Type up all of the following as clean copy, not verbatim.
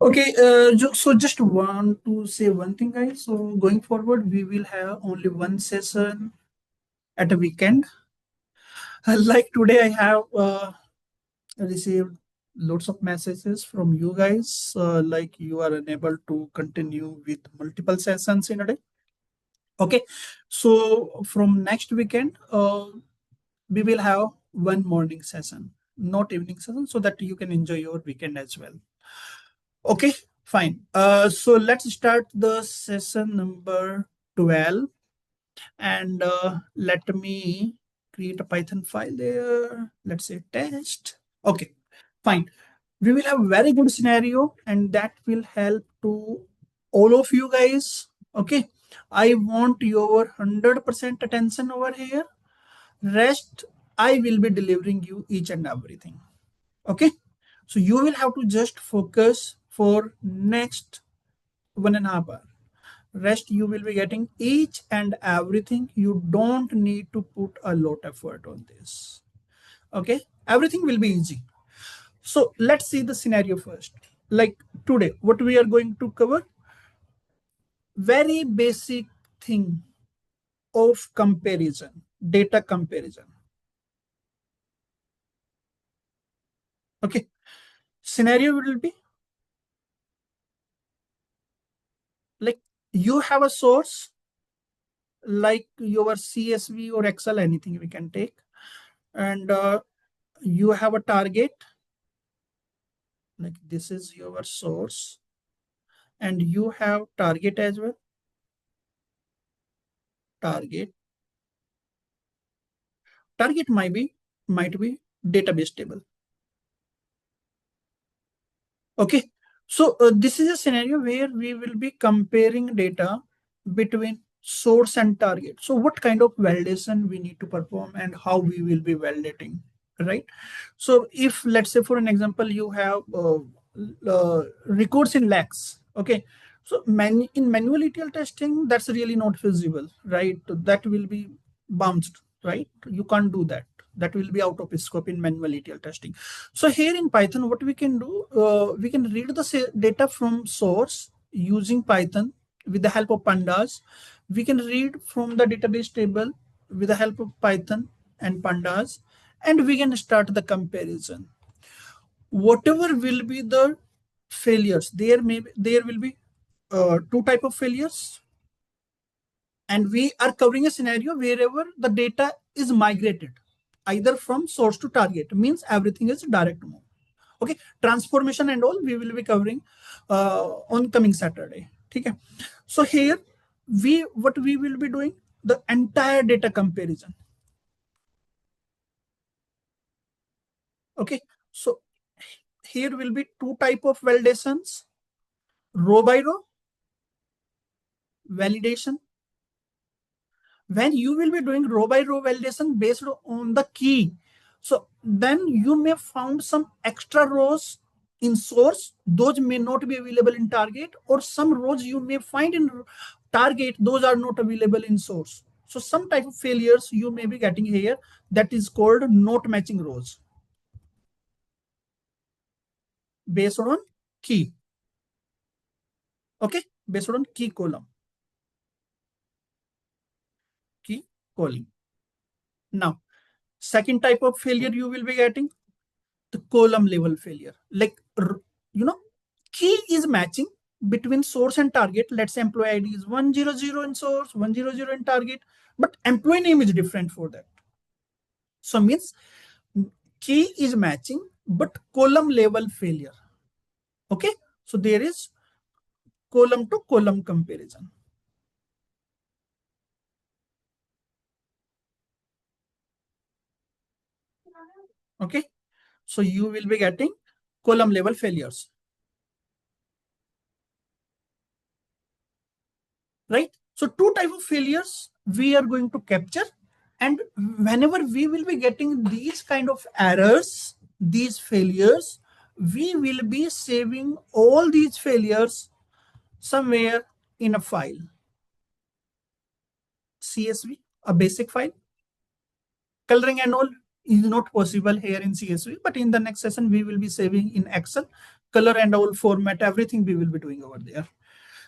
Okay, so just want to say one thing, guys. So going forward, we will have only one session at a weekend. Like today, I have received lots of messages from you guys, like you are unable to continue with multiple sessions in a day. Okay, so from next weekend, we will have one morning session, not evening session, so that you can enjoy your weekend as well. Okay, fine. So let's start the session number 12, and let me create a Python file there. Let's say test. Okay, fine. We will have very good scenario, and that will help to all of you guys. Okay, I want your 100% attention over here. Rest, I will be delivering you each and everything. Okay, so you will have to just focus for next 1.5 hours. Rest you will be getting each and everything. You don't need to put a lot of effort on this. Okay, everything will be easy. So let's see the scenario first. Like today, what we are going to cover, very basic thing of comparison, data comparison. Okay, scenario will be like you have a source like your CSV or Excel, anything we can take, and you have a target, like this is your source, and you have target as well. Target, target might be database table. Okay, so this is a scenario where we will be comparing data between source and target. So what kind of validation we need to perform and how we will be validating, right? So if let's say for an example, you have records in lakhs, okay. So in manual ETL testing, that's really not feasible, right? That will be bounced, right? You can't do that. That will be out of scope in manual ETL testing. So here in Python, what we can do, we can read the data from source using Python with the help of pandas. We can read from the database table with the help of Python and pandas, and we can start the comparison. Whatever will be the failures, there will be two type of failures, and we are covering a scenario wherever the data is migrated either from source to target, means everything is direct move. Okay, transformation and all we will be covering on coming Saturday. Okay, so here what we will be doing, the entire data comparison. Okay, so here will be two type of validations, row by row validation. When you will be doing row by row validation based on the key, so then you may found some extra rows in source, those may not be available in target, or some rows you may find in target, those are not available in source. So some type of failures you may be getting here, that is called not matching rows based on key. Okay, based on key column, key column. Now second type of failure you will be getting, the column level failure. Like, you know, key is matching between source and target. Let's say employee ID is 100 in source, 100 in target, but employee name is different for that. So means key is matching, but column level failure. Okay, so there is column to column comparison. Okay, so you will be getting column level failures, right? So two type of failures we are going to capture, and whenever we will be getting these kind of errors, these failures, we will be saving all these failures somewhere in a file, CSV, a basic file. Coloring and all is not possible here in CSV, but in the next session we will be saving in Excel. color and all format, everything we will be doing over there,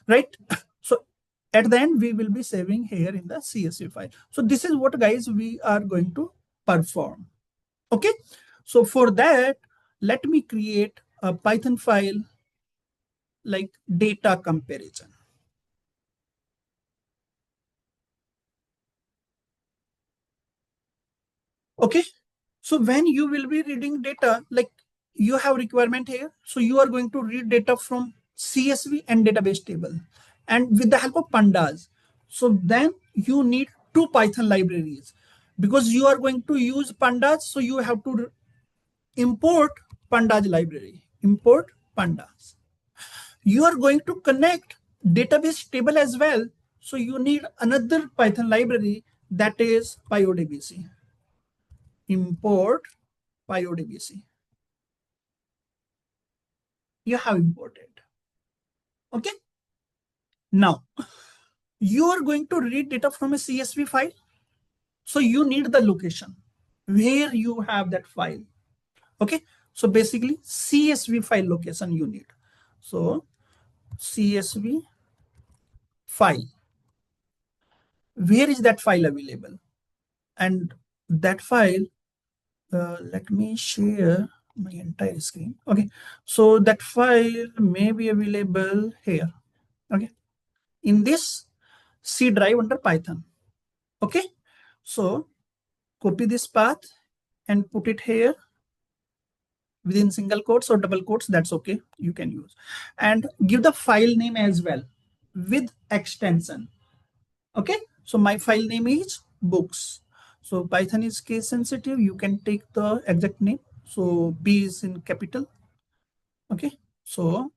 right? So at the end, we will be saving here in the CSV file. So this is what, guys, we are going to perform. Okay. So for that, let me create a Python file like data comparison. Okay. So when you will be reading data, like you have requirement here. So you are going to read data from CSV and database table and with the help of pandas. So then you need two Python libraries because you are going to use pandas. So you have to import pandas library, import pandas. You are going to connect database table as well. So you need another Python library, that is PyODBC. Import PyODBC. You have imported. Okay. Now you are going to read data from a CSV file. So you need the location where you have that file. Okay. So basically CSV file location you need. So CSV file, where is that file available? And that file, let me share my entire screen. Okay. So that file may be available here. Okay. In this C drive under Python. Okay. So copy this path and put it here within single quotes or double quotes. That's okay. You can use and give the file name as well with extension. Okay. So my file name is books. So Python is case sensitive. You can take the exact name. So B is in capital. Okay. So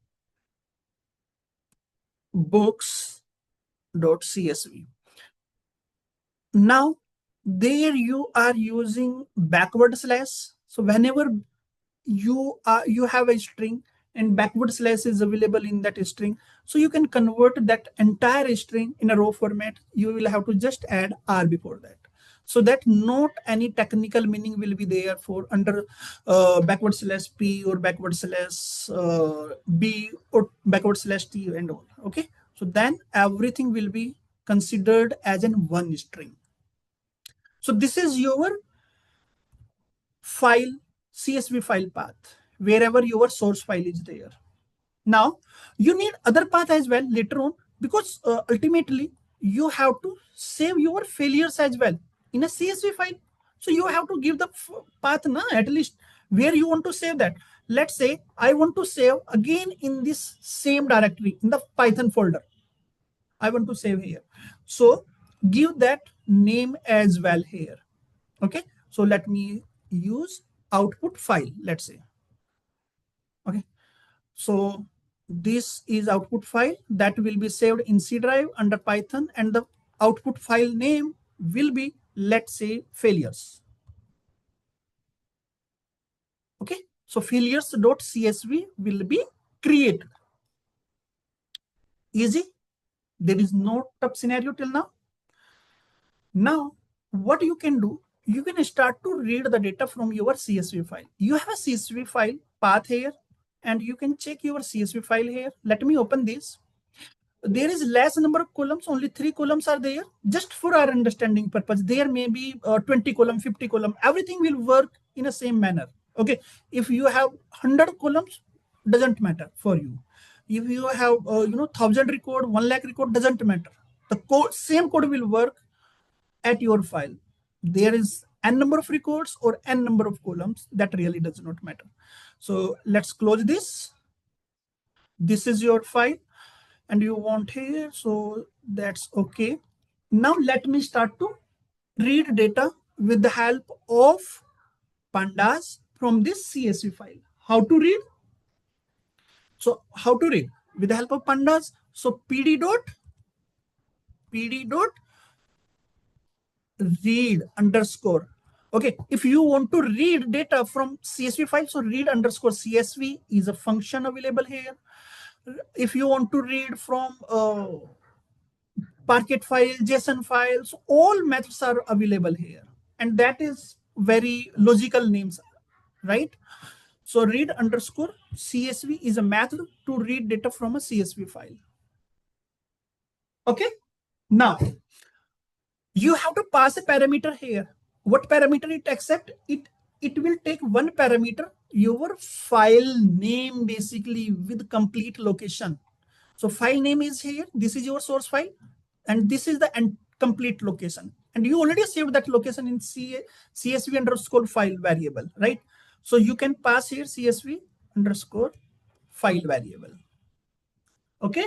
books.csv. Now there you are using backward slash. So whenever you have a string and backward slash is available in that string, so you can convert that entire string in a row format. You will have to just add r before that, so that not any technical meaning will be there for under backward slash p or backward slash b or backward slash t and all. Okay. So then everything will be considered as in one string. So this is your file, CSV file path, wherever your source file is there. Now, you need other path as well later on, because ultimately you have to save your failures as well in a CSV file. So you have to give the path na, at least where you want to save that. Let's say I want to save again in this same directory in the Python folder. I want to save here. So give that name as well here. Okay. So let me use output file, let's say. Okay. So this is output file that will be saved in C drive under Python, and the output file name will be, let's say, failures. Okay. So failures.csv will be created. Easy. There is no tough scenario till now. Now, what you can do, you can start to read the data from your CSV file. You have a CSV file path here, and you can check your CSV file here. Let me open this. There is less number of columns, only 3 columns are there. Just for our understanding purpose, there may be 20 column, 50 column, everything will work in a same manner. Okay. If you have 100 columns, doesn't matter for you. If you have 1,000 record, 1 lakh record, doesn't matter. The same code will work at your file. There is n number of records or n number of columns, that really does not matter. So let's close this. This is your file and you want here, so that's okay. Now let me start to read data with the help of pandas from this CSV file. How to read? So how to read with the help of pandas? So pd dot read underscore. Okay, if you want to read data from CSV file, so read underscore CSV is a function available here. If you want to read from Parquet file, JSON files, all methods are available here. And that is very logical names, right? So read underscore CSV is a method to read data from a CSV file. Okay. Now you have to pass a parameter here. What parameter it accept? It will take one parameter, your file name, basically with complete location. So file name is here. This is your source file, and this is the complete location. And you already saved that location in CSV underscore file variable, right? So you can pass here CSV underscore file variable. Okay.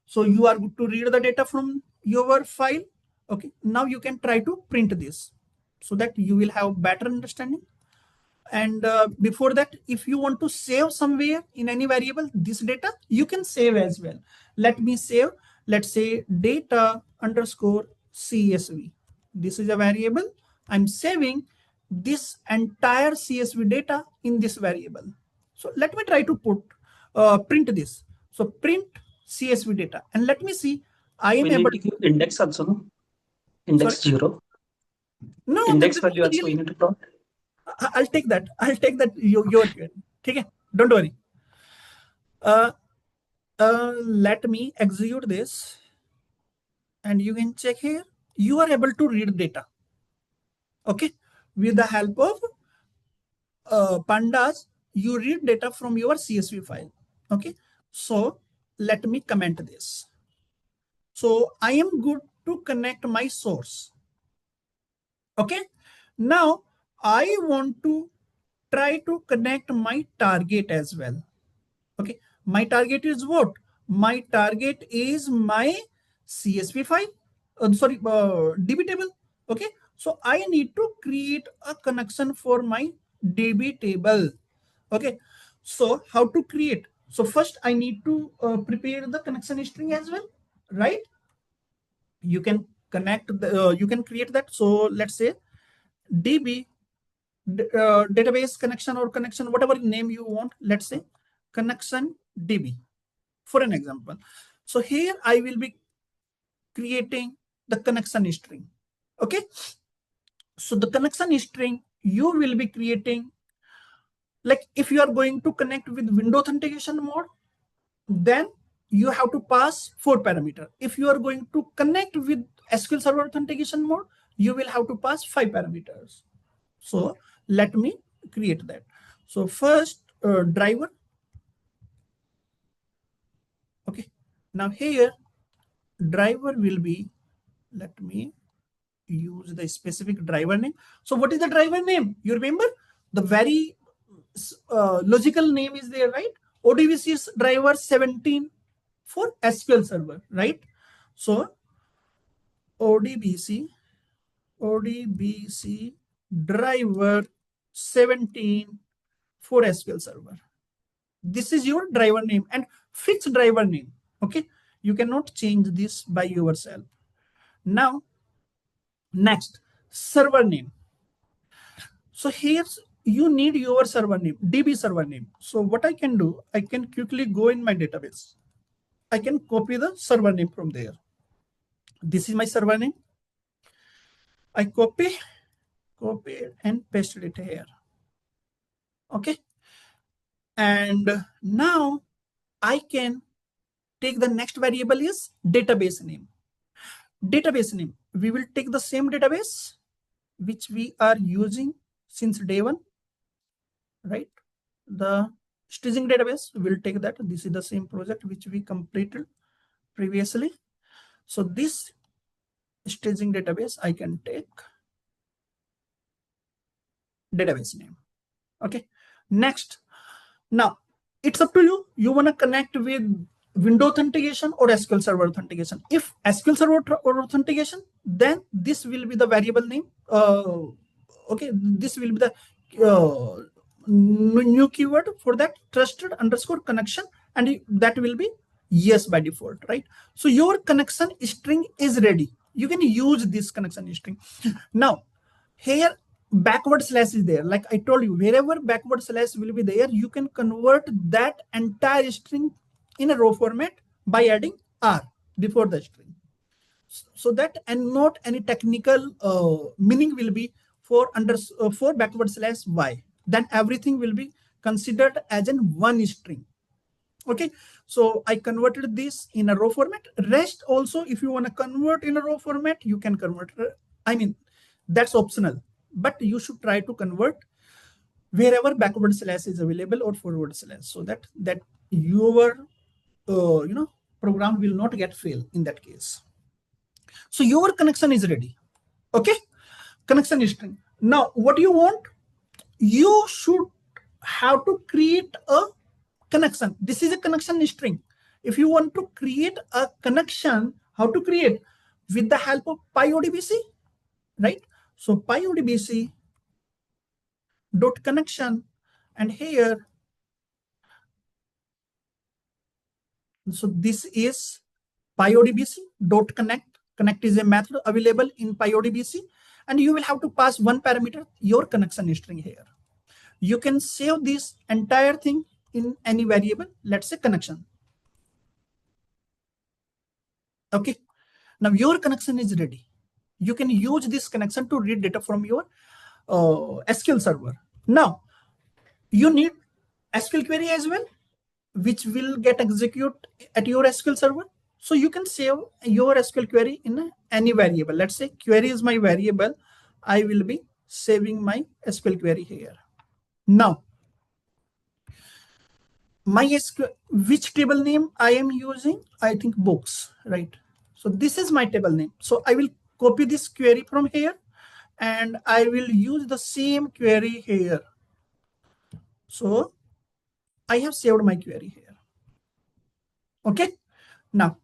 So you are good to read the data from your file. Okay. Now you can try to print this so that you will have better understanding. And before that, if you want to save somewhere in any variable this data, you can save as well. Let me save, let's say data underscore CSV. This is a variable. I'm saving this entire CSV data in this variable. So let me try to print this. So print CSV data, and let me see. I am we able need to give index also, no? Index sorry. 0. No, Index value also we really, need to plot. I'll take that. I'll take that. Your okay, don't worry. Let me execute this, and you can check here. You are able to read data. Okay, with the help of pandas, you read data from your CSV file. Okay, so let me comment this. So I am good to connect my source. Okay, now I want to try to connect my target as well. Okay, my target is what? My target is my CSV file. Sorry, DB table. Okay, so I need to create a connection for my DB table. Okay, so how to create? So first I need to prepare the connection string as well, right? You can connect you can create that. So let's say DB database connection or connection, whatever name you want. Let's say connection DB for an example. So here I will be creating the connection string. Okay. So the connection string you will be creating, like if you are going to connect with window authentication mode, then you have to pass 4 parameter. If you are going to connect with SQL Server authentication mode, you will have to pass 5 parameters. So let me create that. So first driver. Okay. Now here driver will be, let me use the specific driver name. So what is the driver name? You remember the very logical name is there, right? ODBC driver 17 for SQL Server, right? So ODBC driver 17 for SQL Server. This is your driver name and fixed driver name. Okay, you cannot change this by yourself. Now next, server name. So here's, you need your server name, DB server name. So what I can do, I can quickly go in my database. I can copy the server name from there. This is my server name. I copy and paste it here. Okay. And now I can take the next variable is database name. Database name, we will take the same database which we are using since day one, right? The staging database, we'll take that. This is the same project which we completed previously. So this staging database, I can take database name. Okay. Next, now it's up to you. You want to connect with window authentication or SQL Server authentication. If SQL Server or authentication, then this will be the variable name. Okay, this will be the new keyword for that, trusted underscore connection, and that will be yes by default, right? So your connection string is ready. You can use this connection string. Now here backward slash is there. Like I told you, wherever backward slash will be there, you can convert that entire string in a row format by adding R before the string. So that, and not any technical meaning will be for backward slash Y. Then everything will be considered as in one string. Okay, so I converted this in a row format. Rest also, if you want to convert in a row format, you can convert. I mean, that's optional, but you should try to convert wherever backward slash is available or forward slash, so that your program will not get fail in that case. So your connection is ready. Okay, connection string. Now what you want, you should have to create a connection. This is a connection string. If you want to create a connection, how to create? With the help of pyodbc, right? So pyodbc dot connection, and here, so this is pyodbc dot connect. Connect is a method available in pyodbc, and you will have to pass one parameter, your connection string here. You can save this entire thing in any variable, let's say connection. Okay, now your connection is ready. You can use this connection to read data from your SQL server. Now you need SQL query as well, which will get execute at your SQL server. So you can save your SQL query in any variable. Let's say query is my variable. I will be saving my SQL query here. Now, my SQL, which table name I am using? I think books, right? So this is my table name. So I will copy this query from here, and I will use the same query here. So I have saved my query here. Okay. Now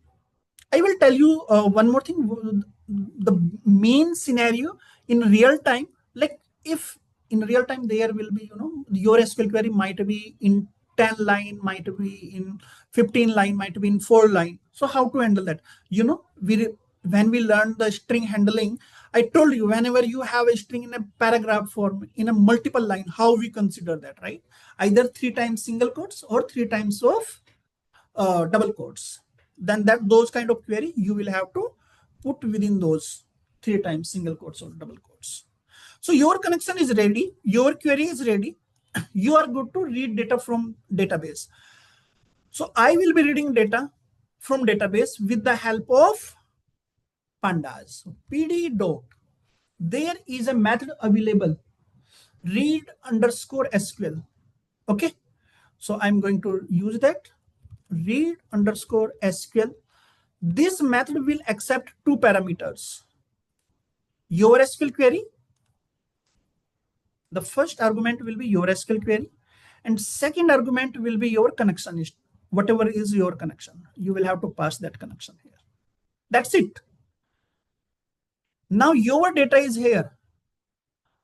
I will tell you one more thing. The main scenario in real time, like if in real time there will be, your SQL query might be in 10 line, might be in 15 line, might be in 4 line. So how to handle that? When we learned the string handling, I told you whenever you have a string in a paragraph form in a multiple line, how we consider that, right? Either 3 times single quotes or 3 times of double quotes. Then those kind of query you will have to put within those 3 times single quotes or double quotes. So your connection is ready, your query is ready. You are good to read data from database. So I will be reading data from database with the help of pandas. PD dot. There is a method available, read underscore SQL. Okay. So I'm going to use that, read underscore SQL. This method will accept 2 parameters. Your SQL query, the first argument will be your SQL query, and second argument will be your connection. Whatever is your connection, you will have to pass that connection here. That's it. Now your data is here.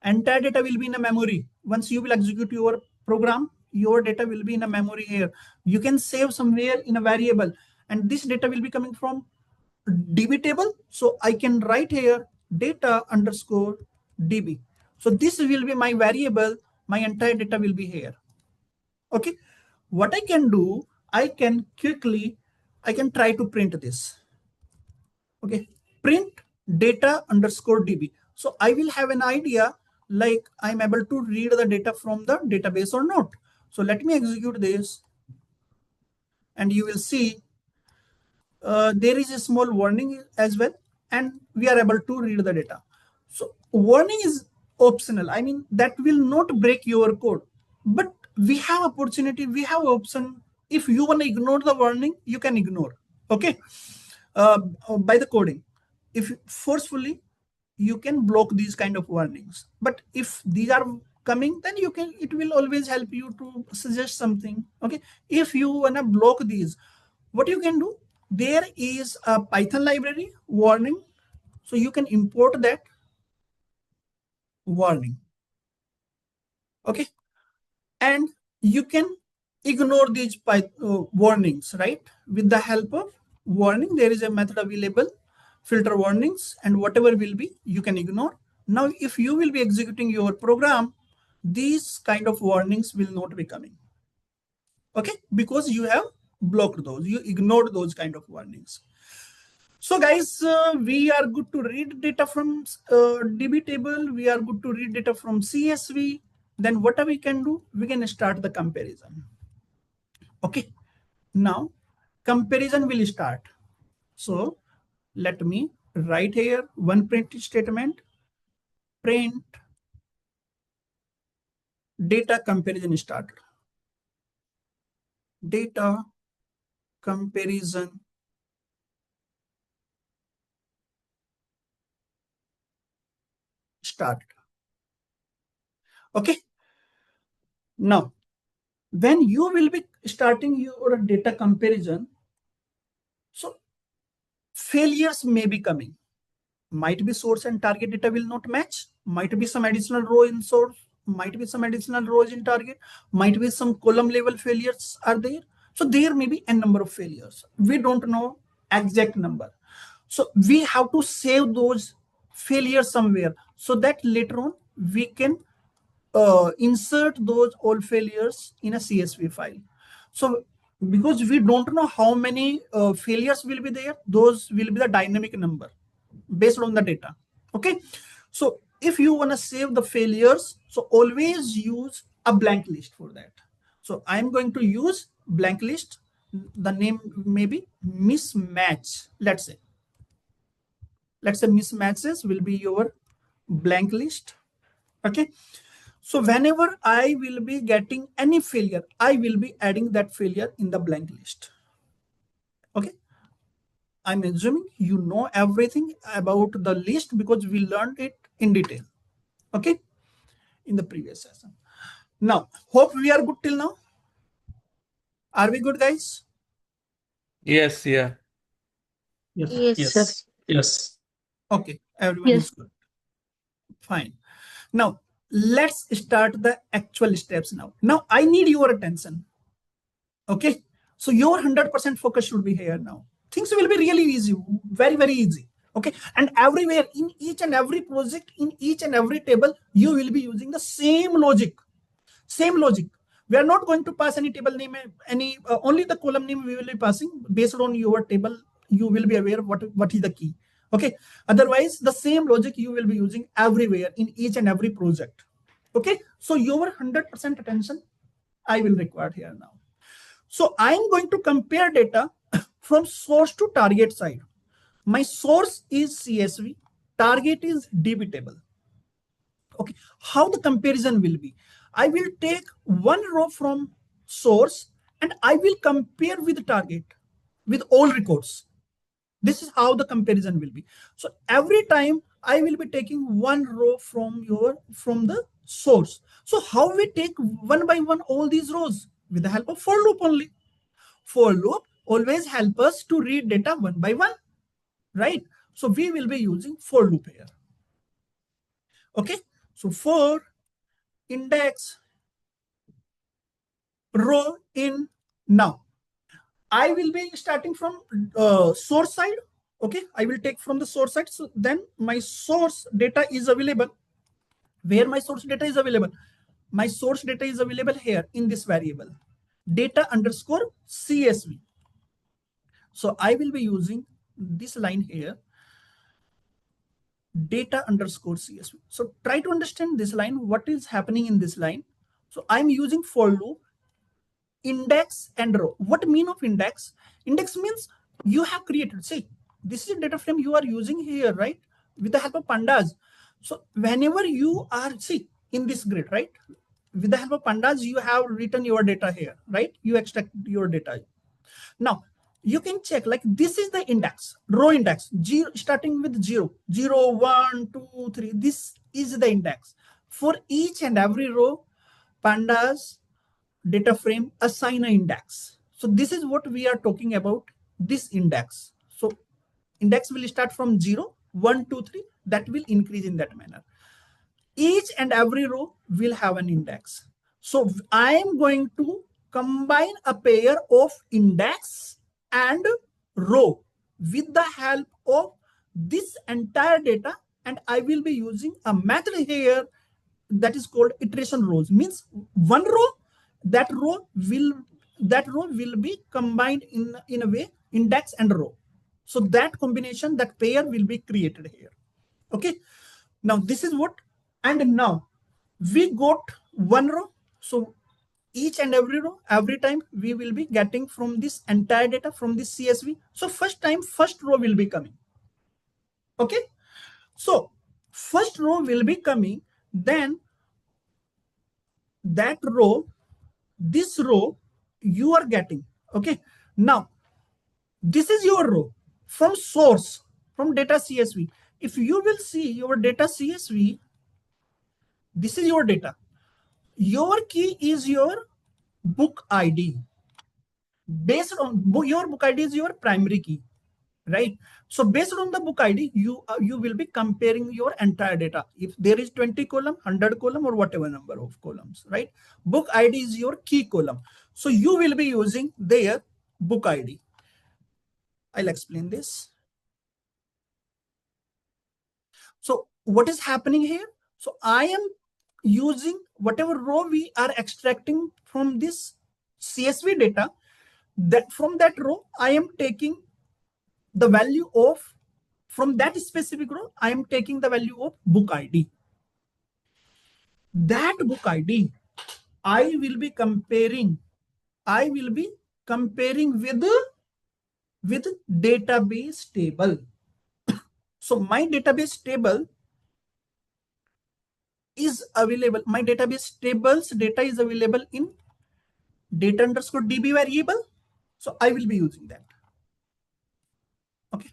Entire data will be in a memory. Once you will execute your program, your data will be in a memory here. You can save somewhere in a variable, and this data will be coming from DB table. So I can write here data underscore DB. So this will be my variable. My entire data will be here. Okay. What I can do, I can try to print this. Okay. Print data underscore DB. So I will have an idea like I'm able to read the data from the database or not. So let me execute this, and you will see there is a small warning as well, and we are able to read the data. So warning is optional. I mean, that will not break your code, but we have opportunity, we have option. If you want to ignore the warning, you can ignore. Okay. By the coding, if forcefully, you can block these kind of warnings. But if these are coming, then it will always help you to suggest something. Okay. If you want to block these, what you can do, there is a Python library warning. So you can import that warning. Okay. And you can ignore these warnings, right? With the help of warning, there is a method available, filter warnings, and whatever will be, you can ignore. Now, if you will be executing your program, these kind of warnings will not be coming. Okay, because you have blocked those, you ignored those kind of warnings. So guys, we are good to read data from DB table. We are good to read data from CSV. then what we can do, we can start the comparison. Okay, now comparison will start. So let me write here one print statement, print data comparison started. Data comparison started. Okay, now when you will be starting your data comparison, so failures may be coming. Might be source and target data will not match, might be some additional row in source, might be some additional rows in target, might be some column level failures are there. So there may be a number of failures. We don't know exact number. So we have to save those failures somewhere so that later on we can insert those all failures in a CSV file. So because we don't know how many failures will be there, those will be the dynamic number based on the data. Okay, so if you want to save the failures, so always use a blank list for that. So I'm going to use blank list. The name may be mismatch. Let's say mismatches will be your blank list. Okay, so whenever I will be getting any failure, I will be adding that failure in the blank list. Okay, I'm assuming you know everything about the list because we learned it in detail. Okay, in the previous session. Now, hope we are good till now. Are we good, guys? Yes, yeah. Yes. Yes, sir. Yes. Yes. Okay, everyone Yes. is good. Fine. Now, let's start the actual steps now. Now, I need your attention. Okay, so your 100% focus should be here now. Things will be really easy, very, very easy. Okay, and everywhere in each and every project, in each and every table, you will be using the same logic. Same logic. We are not going to pass any table name, any only the column name we will be passing based on your table. You will be aware of what is the key. Okay. Otherwise, the same logic you will be using everywhere in each and every project. Okay. So your 100% attention I will require here now. So I'm going to compare data from source to target side. My source is CSV, target is DB table. Okay, how the comparison will be? I will take one row from source and I will compare with target with all records. This is how the comparison will be. So every time I will be taking one row from the source. So how we take one by one all these rows? With the help of for loop only. For loop always help us to read data one by one, right? So we will be using for loop here. Okay, so for index row in now. I will be starting from source side. Okay, I will take from the source side. So then my source data is available. Where my source data is available? My source data is available here in this variable, data underscore CSV. So I will be using this line here, data underscore CSV. So try to understand this line, what is happening in this line. So I'm using for loop, index and row. What mean of index? Index means you have created, see, this is a data frame you are using here, right? With the help of pandas. So whenever you are, see, in this grid, right? With the help of pandas, you have written your data here, right? You extract your data. Now, you can check like this is the index, row index, zero, starting with 0, 0, 1, 2, 3. This is the index. For each and every row, pandas data frame assign an index. So this is what we are talking about, this index. So index will start from 0, 1, 2, 3. That will increase in that manner. Each and every row will have an index. So I am going to combine a pair of index and row with the help of this entire data, and I will be using a method here that is called iteration rows. Means one row, that row will be combined in a way index and row. So that combination, that pair will be created here. Okay, now this is what, and now we got one row. So each and every row, every time we will be getting from this entire data from this CSV. So first time, first row will be coming. Okay. So first row will be coming, then that row, this row you are getting. Okay. Now this is your row from source, from data CSV. If you will see your data CSV, this is your data. Your key is your book ID. Based on your book ID is your primary key, right? So based on the book ID, you will be comparing your entire data. If there is 20 column, 100 column, or whatever number of columns, right? Book ID is your key column. So you will be using their book ID. I'll explain this. So what is happening here? So I am using whatever row we are extracting from this CSV data, that from that row, I am taking the value of, from that specific row, I am taking the value of book ID. That book ID, I will be comparing with database table. So my database table is available. My database tables data is available in data underscore DB variable. So I will be using that. Okay.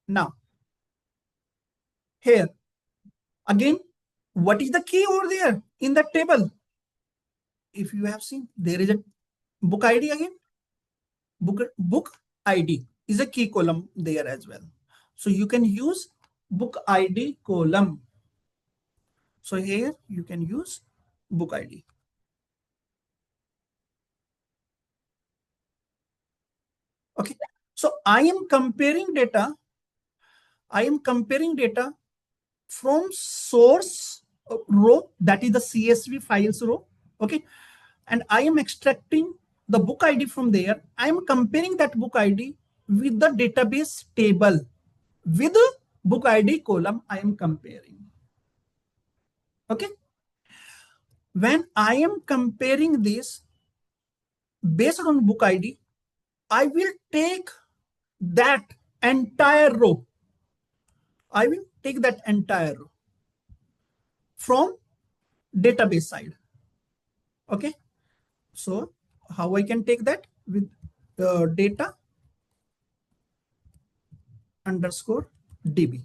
Now, here, again, what is the key over there in that table? If you have seen, there is a book ID again. Book ID is a key column there as well. So you can use book ID column. So here you can use book ID. Okay. So I am comparing data. From source row, that is the CSV files row. Okay. And I am extracting the book ID from there. I am comparing that book ID with the database table. With the book ID column, I am comparing. Okay. When I am comparing this based on book ID, I will take that entire row. I will take that entire row from database side. Okay. So how I can take that? With data underscore DB.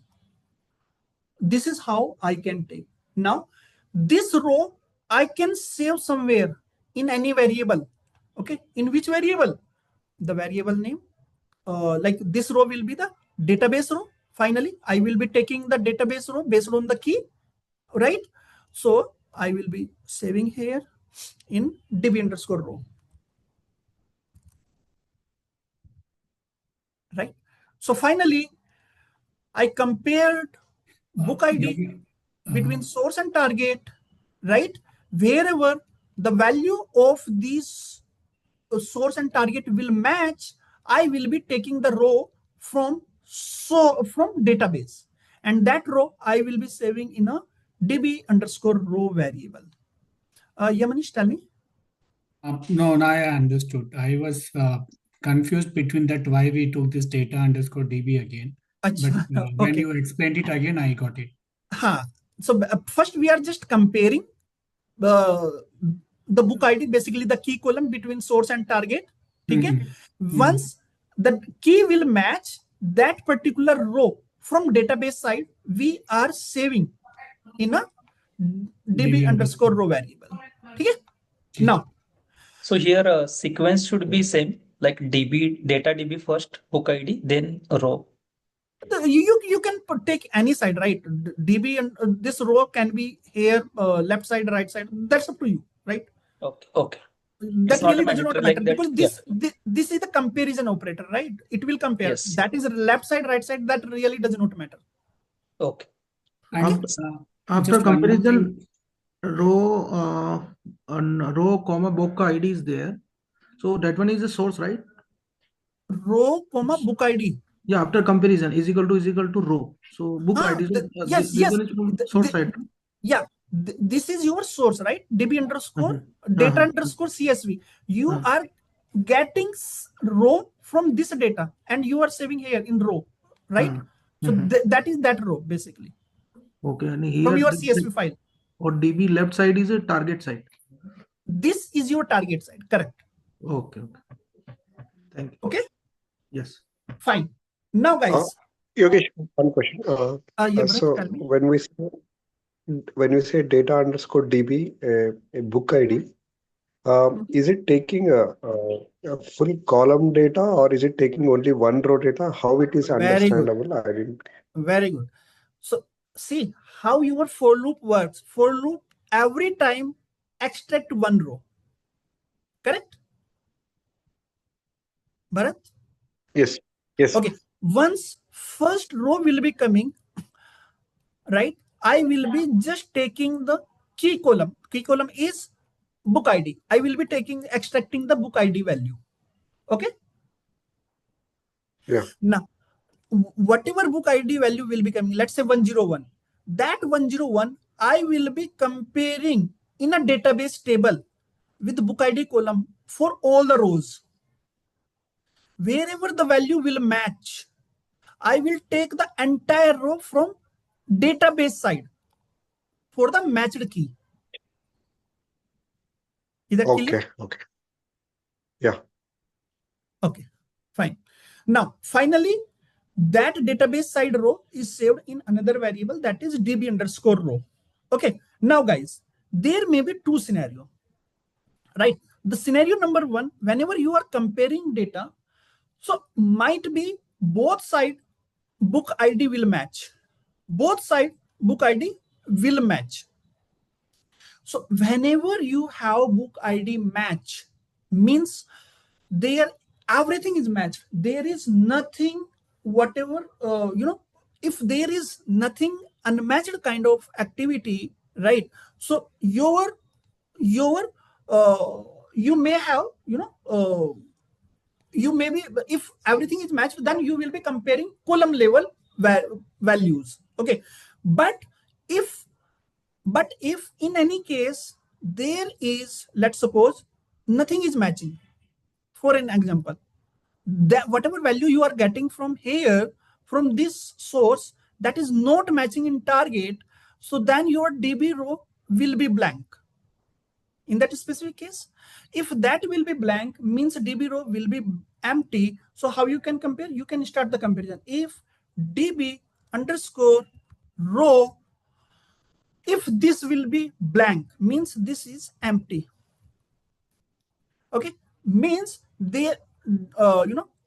This is how I can take. Now, this row I can save somewhere in any variable. Okay. In which variable? The variable name. Like this row will be the database row. Finally, I will be taking the database row based on the key, right? So I will be saving here in DB underscore row, right? So finally, I compared book ID between source and target, right? Wherever the value of these source and target will match, I will be taking the row from database, and that row I will be saving in a DB underscore row variable. Yamanish, tell me. No, now I understood. I was confused between that why we took this data underscore DB again. But when Okay. you explained it again, I got it. So first we are just comparing the book ID, basically the key column between source and target. Okay. Once the key will match that particular row from database side, we are saving in a DB underscore row variable. Okay. Now, so here sequence should be same, like DB data DB first, book ID, then row. You can take any side, right? DB and this row can be here, left side, right side. That's up to you, right? Okay. That really does not matter, like because this is the comparison operator, right? It will compare. Yes. That is left side, right side. That really does not matter. Okay. And After just one more comparison, thing. row comma book ID is there. So that one is the source, right? Row comma book ID. Yeah, after comparison is equal to row. So book ID. Yes. This one is from source side. Yeah. This is your source, right? DB underscore data underscore CSV. You are getting row from this data and you are saving here in row, right? So that is that row basically. Okay, and here from your CSV file. Or DB left side is a target side. This is your target side, correct? Okay. Thank you. Okay. Yes. Fine. Now, guys. Yogesh, one question. So when we say data underscore DB, a book ID, is it taking a full column data or is it taking only one row data? How it is understandable? I didn't. Very good. So see how your for loop works. For loop every time extract one row. Correct? Bharat? Yes. Yes. Okay. Once first row will be coming, right? I will be just taking the key column. Key column is book ID. I will be extracting the book ID value. Okay. Yeah. Now, whatever book ID value will be coming, let's say 101. That 101, I will be comparing in a database table with book ID column for all the rows. Wherever the value will match, I will take the entire row from database side for the matched key. Is that clear? Okay. Yeah. Okay, fine. Now, finally, that database side row is saved in another variable that is db underscore row. Okay, now guys, there may be two scenarios, right? The scenario number one, whenever you are comparing data, so might be both side book ID will match. Both side book ID will match. So whenever you have book ID match, means there everything is matched. There is nothing, whatever, if there is nothing unmatched kind of activity, right? So you may have, you may be, if everything is matched, then you will be comparing column level values. Okay. But if in any case there is, let's suppose nothing is matching, for an example, that whatever value you are getting from here, from this source, that is not matching in target, so then your DB row will be blank. In that specific case, if that will be blank, means DB row will be empty. So how you can compare? You can start the comparison. If DB underscore row, if this will be blank, means this is empty. Okay, means the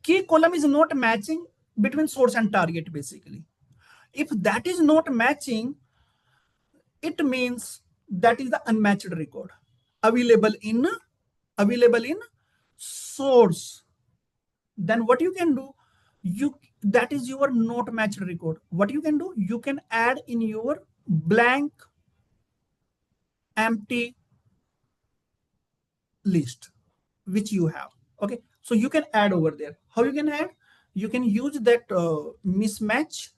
key column is not matching between source and target basically. If that is not matching, it means that is the unmatched record available in source. Then what you can do, that is your not matched record. What you can do, you can add in your blank empty list which you have. Okay, so you can add over there. How you can add? You can use that mismatch.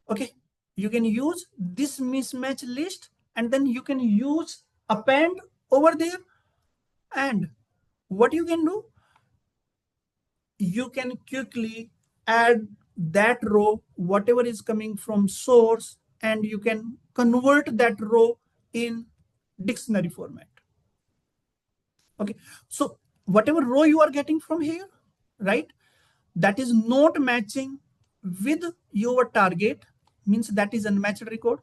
Okay, you can use this mismatch list and then you can use append over there. And what you can do, you can quickly add that row, whatever is coming from source, and you can convert that row in dictionary format. Okay, so whatever row you are getting from here, right, that is not matching with your target, means that is unmatched record.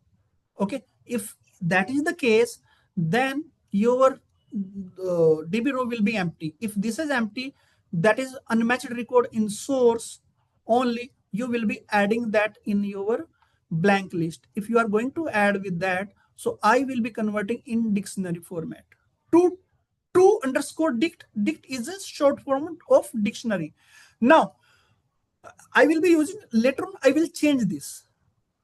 Okay, if that is the case, then your DB row will be empty. If this is empty, that is unmatched record in source only, you will be adding that in your blank list. If you are going to add with that, so I will be converting in dictionary format. To underscore dict is a short form of dictionary. Now I will be using, later on I will change this.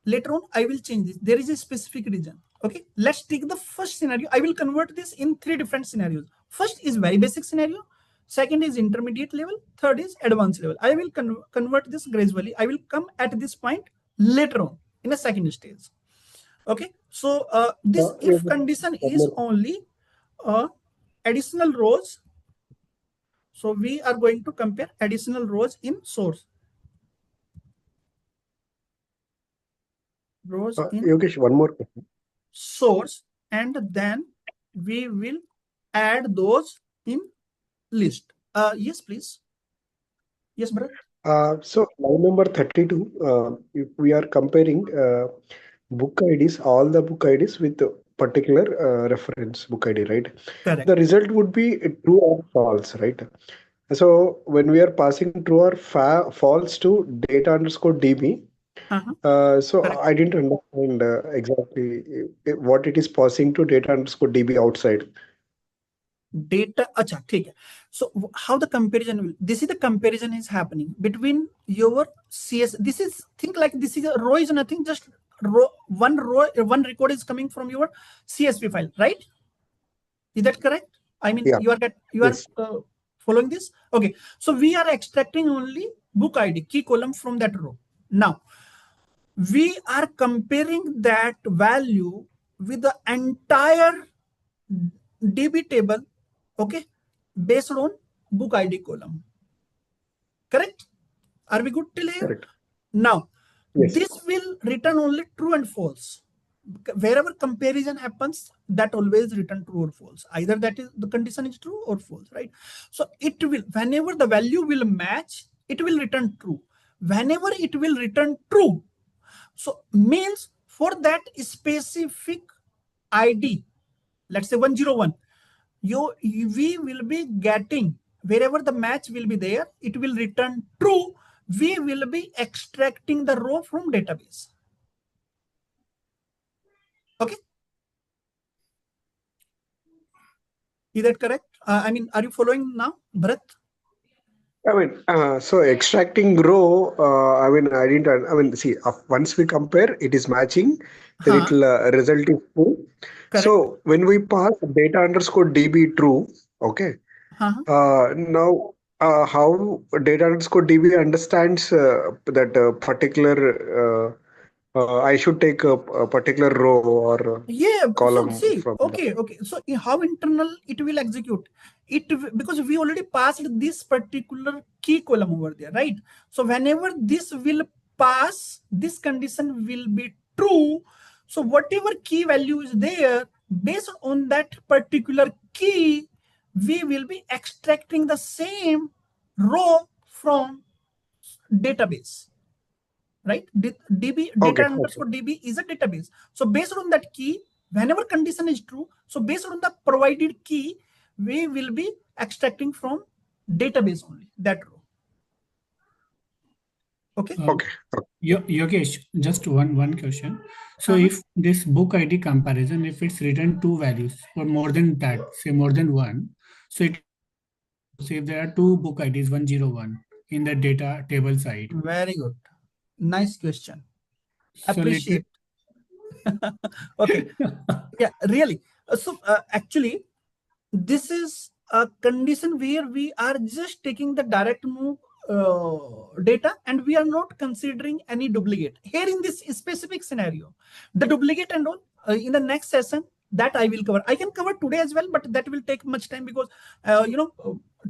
There is a specific reason. Okay, let's take the first scenario. I will convert this in 3 different scenarios. First is very basic scenario, second is intermediate level, third is advanced level. I will convert this gradually. I will come at this point later on in a second stage. Okay, so this if condition is only additional rows. So we are going to compare additional rows in source. Rows in Yogesh, one more question. Source, and then we will add those in list. Yes, please. Yes, Bharat. So line number 32, if we are comparing book IDs, all the book IDs with a particular reference book ID, right? Correct. The result would be true or false, right? So when we are passing true or false to data underscore DB, so Correct. I didn't understand exactly what it is passing to data underscore DB outside. Data, acha, ठीक है. So how the comparison will? This is the comparison is happening between your CS. This is think like this is a row is nothing, just one record is coming from your CSV file, right? Is that correct? I mean, Yeah. you are following this? Okay. So we are extracting only book ID, key column from that row. Now, we are comparing that value with the entire DB table, okay, based on book ID column. Correct? Are we good till here? Correct. Now, yes. This will return only true and false. Wherever comparison happens, that always return true or false. Either that is the condition is true or false, right? So it will, whenever the value will match, it will return true. Whenever it will return true, so means for that specific ID, let's say 101, we will be getting, wherever the match will be there, it will return true. We will be extracting the row from database. Okay. Is that correct? I mean, are you following now, Bharat? I mean, so extracting row, I mean, I didn't, I mean, see, once we compare, it is matching, then it will result is true. Correct. So when we pass data underscore DB true, okay, now how data underscore DB understands that particular, I should take a particular row or column so see, from okay. So how internal it will execute it, because we already passed this particular key column over there, right? So whenever this will pass, this condition will be true. So whatever key value is there, based on that particular key, we will be extracting the same row from database. Right? DB data underscore DB is a database. So based on that key, whenever condition is true, so based on the provided key, we will be extracting from database only that row. Okay. Yogesh, just one question. So if this book ID comparison, if it's written two values or more than that, say more than one, so it say if there are two book IDs 101 in the data table side. Very good. Nice question. So Appreciate. Okay. Yeah, really. So actually, this is a condition where we are just taking the direct move data and we are not considering any duplicate. Here in this specific scenario, the duplicate and all in the next session that I will cover. I can cover today as well, but that will take much time because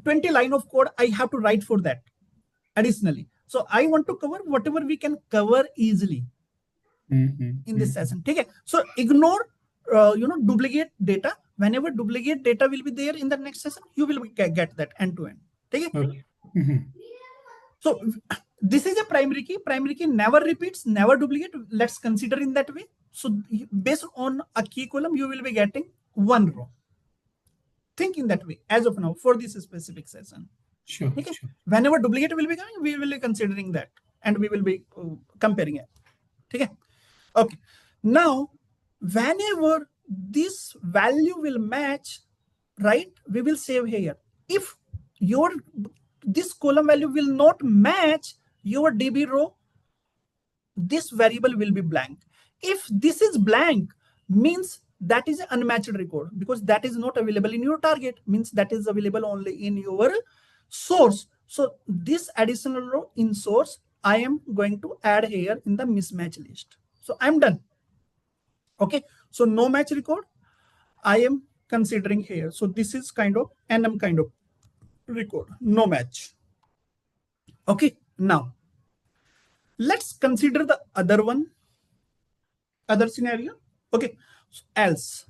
20 line of code I have to write for that additionally. So I want to cover whatever we can cover easily in this session. Okay. So ignore duplicate data. Whenever duplicate data will be there in the next session, you will get that end to end. Okay. So this is a primary key. Primary key never repeats, never duplicate. Let's consider in that way. So based on a key column, you will be getting one row. Think in that way as of now for this specific session. Sure. Okay. Sure. Whenever duplicate will be coming, we will be considering that and we will be comparing it. Okay. Okay. Now, whenever this value will match, right, we will save here. If this column value will not match your DB row, this variable will be blank. If this is blank, means that is an unmatched record because that is not available in your target, means that is available only in your source. So this additional row in source, I am going to add here in the mismatch list. So I'm done. Okay, so no match record I am considering here. So this is kind of NM kind of record, no match. Okay, now let's consider the other one, other scenario. Okay, so else.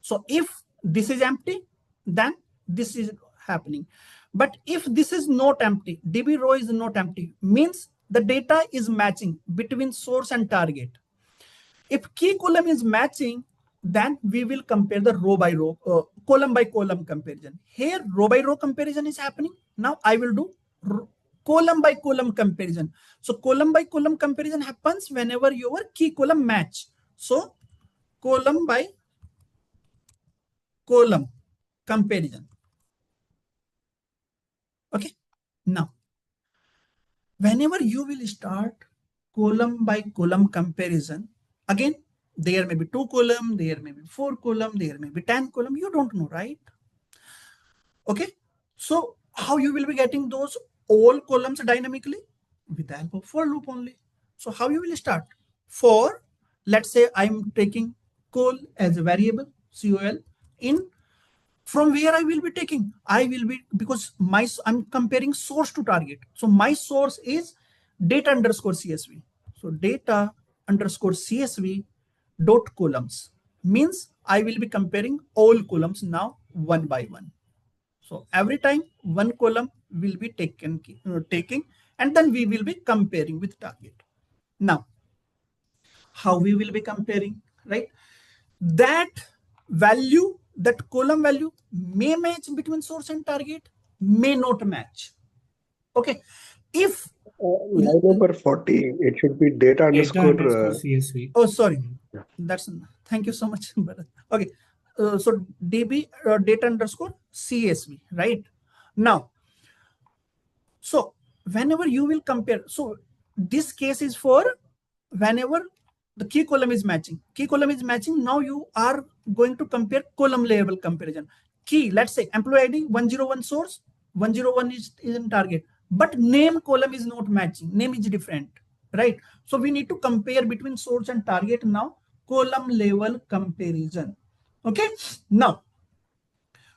So if this is empty, then this is happening. But if this is not empty, DB row is not empty, means the data is matching between source and target. If key column is matching, then we will compare the row by row, column by column comparison. Here, row by row comparison is happening. Now I will do column by column comparison. So column by column comparison happens whenever your key column match. So column by column comparison. Okay. Now, whenever you will start column by column comparison, again, there may be 2 column, there may be 4 column, there may be 10 column. You don't know, right? Okay. So how you will be getting those all columns dynamically? With the help of for loop only. So how you will start? For, let's say I'm taking col as a variable, col, in from where I will be taking. I will be, because I'm comparing source to target. So my source is data underscore CSV. So data underscore CSV dot columns means I will be comparing all columns now one by one. So every time one column will be taking, and then we will be comparing with target. Now, how we will be comparing, right? That value, that column value may match between source and target, may not match. Okay. If Line number 40, it should be data Data underscore. underscore CSV. oh, sorry, that's, thank you so much. Okay, so db data underscore CSV, right? Now, so whenever you will compare, so this case is for whenever the key column is matching. Key column is matching. Now you are going to compare column level comparison. Key, let's say employee ID 101 source, 101 is in target, but name column is not matching. Name is different, right? So we need to compare between source and target now, column level comparison. Okay, now,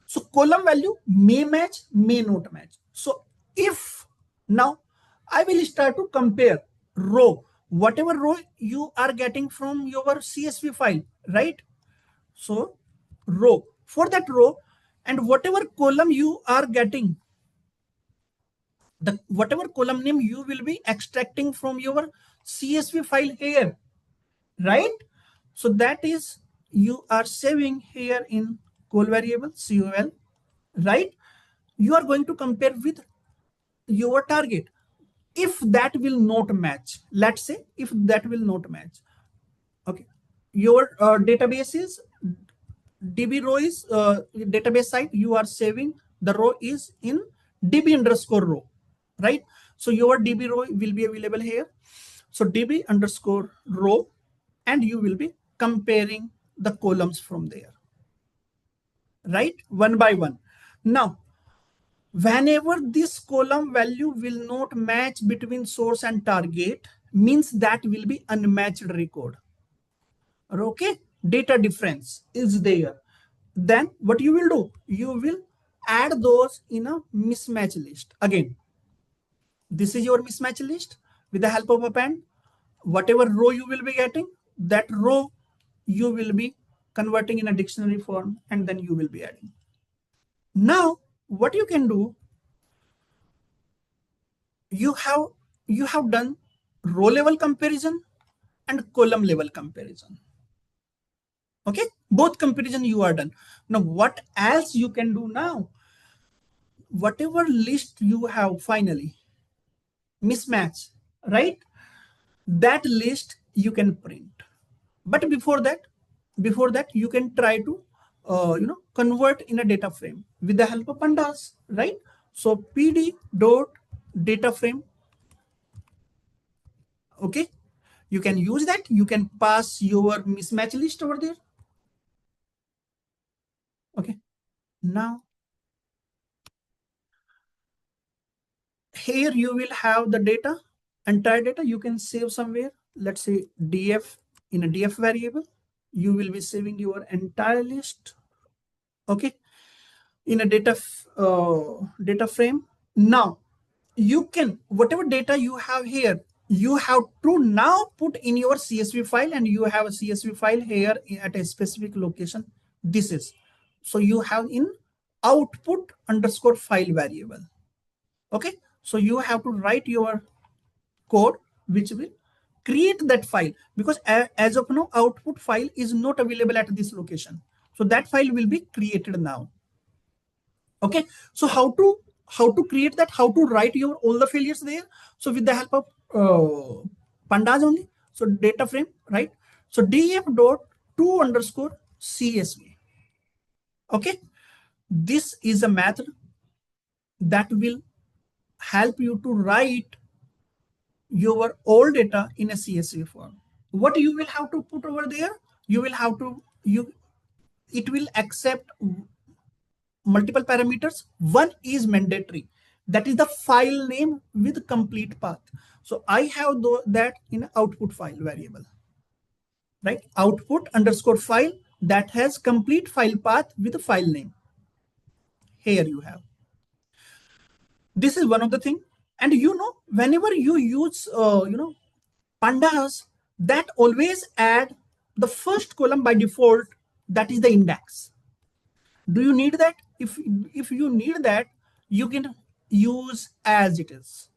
so column value may match, may not match. So if now I will start to compare row, whatever row you are getting from your CSV file, right? So row, for that row, and whatever column you are getting, the whatever column name you will be extracting from your CSV file here, right? So that is you are saving here in col variable col, right? You are going to compare with your target. If that will not match, let's say if that will not match, okay, your database is db row is database side, you are saving the row is in db underscore row, right? So your db row will be available here. So db underscore row, and you will be comparing the columns from there, right? One by one. Now, whenever this column value will not match between source and target, means that will be unmatched record. Okay, data difference is there. Then what you will do? You will add those in a mismatch list. Again, this is your mismatch list. With the help of append, whatever row you will be getting, that row you will be converting in a dictionary form, and then you will be adding. Now, what you can do, you have done row level comparison and column level comparison. Okay, both comparison you are done. Now what else you can do? Now whatever list you have finally mismatch, right? That list you can print. But before that you can try to convert in a data frame with the help of pandas, right? So pd dot data frame. Okay, you can use that. You can pass your mismatch list over there. Okay, now here you will have the data, entire data you can save somewhere. Let's say df in a df variable. You will be saving your entire list, okay, in a data frame. Now you can, whatever data you have here, you have to now put in your CSV file, and you have a CSV file here at a specific location. This is, so you have in output underscore file variable. Okay, so you have to write your code which will create that file, because as of now output file is not available at this location. So that file will be created now. Okay, so how to create that, how to write your all the failures there? So with the help of pandas only. So data frame, right? So df dot to underscore csv. Okay, this is a method that will help you to write your all data in a CSV form. What you will have to put over there, you will have to, it will accept multiple parameters. One is mandatory, that is the file name with complete path. So I have that in output file variable, right? Output underscore file that has complete file path with the file name. Here you have. This is one of the thing. And whenever you use pandas, that always add the first column by default, that is the index. Do you need that? If you need that, you can use as it is.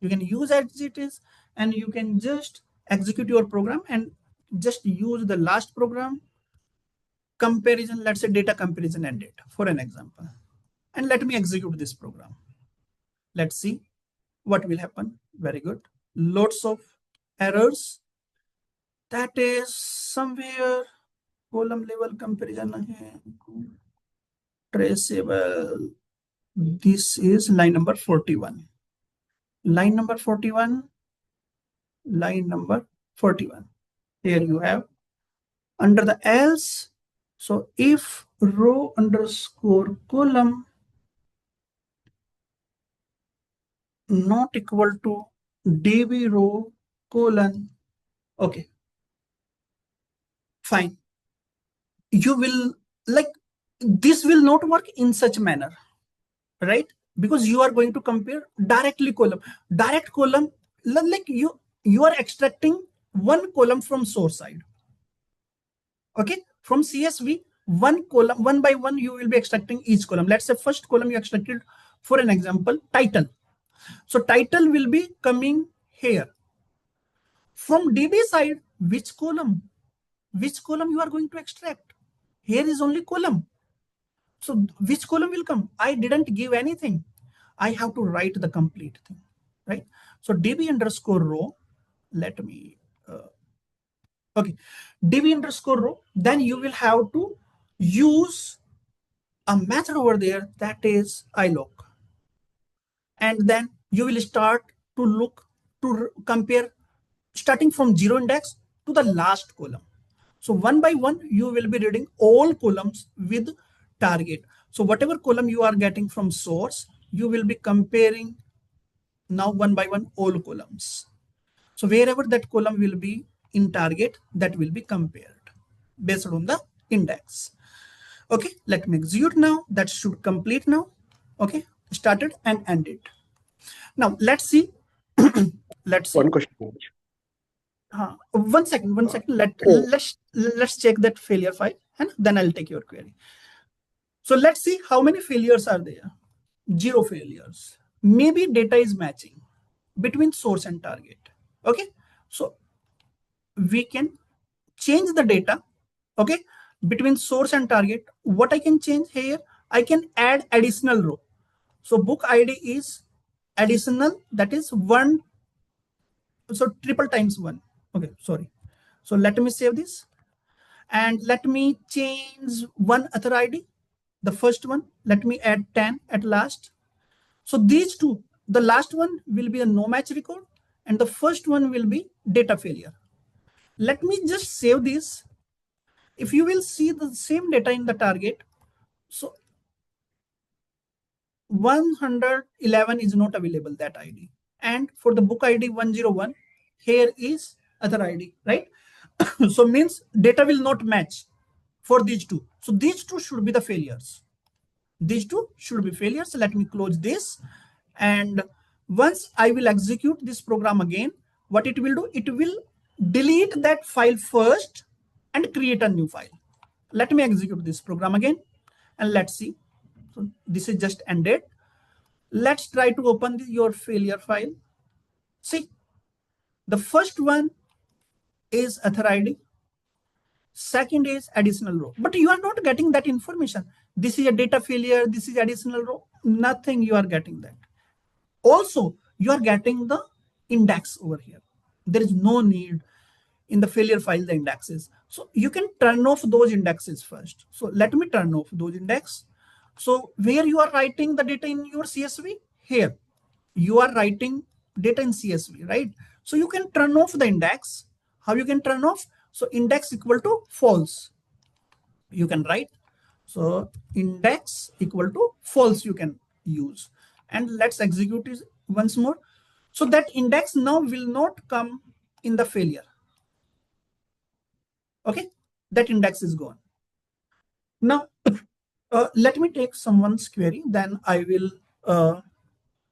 You can use as it is, and you can just execute your program and just use the last program comparison, let's say data comparison and date for an example. And let me execute this program. Let's see what will happen. Very good. Lots of errors. That is somewhere column level comparison. Traceable. This is line number 41. Line number 41. Line number 41. Here you have under the else. So if row underscore column not equal to db row colon, okay, fine. You will, like, this will not work in such manner, right? Because you are going to compare directly column. Direct column, like you are extracting one column from source side. Okay, from CSV, one column, one by one, you will be extracting each column. Let's say first column you extracted, for an example, title. So title will be coming here. From DB side, which column? Which column you are going to extract? Here is only column. So which column will come? I didn't give anything. I have to write the complete thing, right? So db underscore row, let me, okay, db underscore row, then you will have to use a method over there that is iLook. And then you will start to look, to compare starting from zero index to the last column. So one by one, you will be reading all columns with target. So whatever column you are getting from source, you will be comparing now one by one all columns. So wherever that column will be in target, that will be compared based on the index. Okay, let me execute now. That should complete now. Okay, started and ended. Now let's see. Let's see. One question. One second. Let's check that failure file, and then I'll take your query. So let's see how many failures are there. 0 failures. Maybe data is matching between source and target. Okay, so we can change the data, okay, between source and target. What I can change here, I can add additional row. So book ID is additional, that is 1, so triple times 1. Okay, sorry. So let me save this, and let me change one other ID. The first one, let me add 10 at last. So these two, the last one will be a no match record, and the first one will be data failure. Let me just save this. If you will see the same data in the target, so 111 is not available, that ID. And for the book ID 101, here is other ID, right? So means data will not match for these two. So these two should be the failures. These two should be failures. Let me close this. And once I will execute this program again, what it will do, it will delete that file first and create a new file. Let me execute this program again and let's see. So this is just ended. Let's try to open your failure file. See, the first one is author ID. Second is additional row, but you are not getting that information. This is a data failure, this is additional row, nothing you are getting that. Also, you are getting the index over here. There is no need in the failure file, the indexes. So you can turn off those indexes first. So let me turn off those index. So where you are writing the data in your CSV, here, you are writing data in CSV, right? So you can turn off the index. How you can turn off? So index equal to false. You can write. So index equal to false you can use. And let's execute it once more. So that index now will not come in the failure. Okay, that index is gone. Now, let me take someone's query, then I will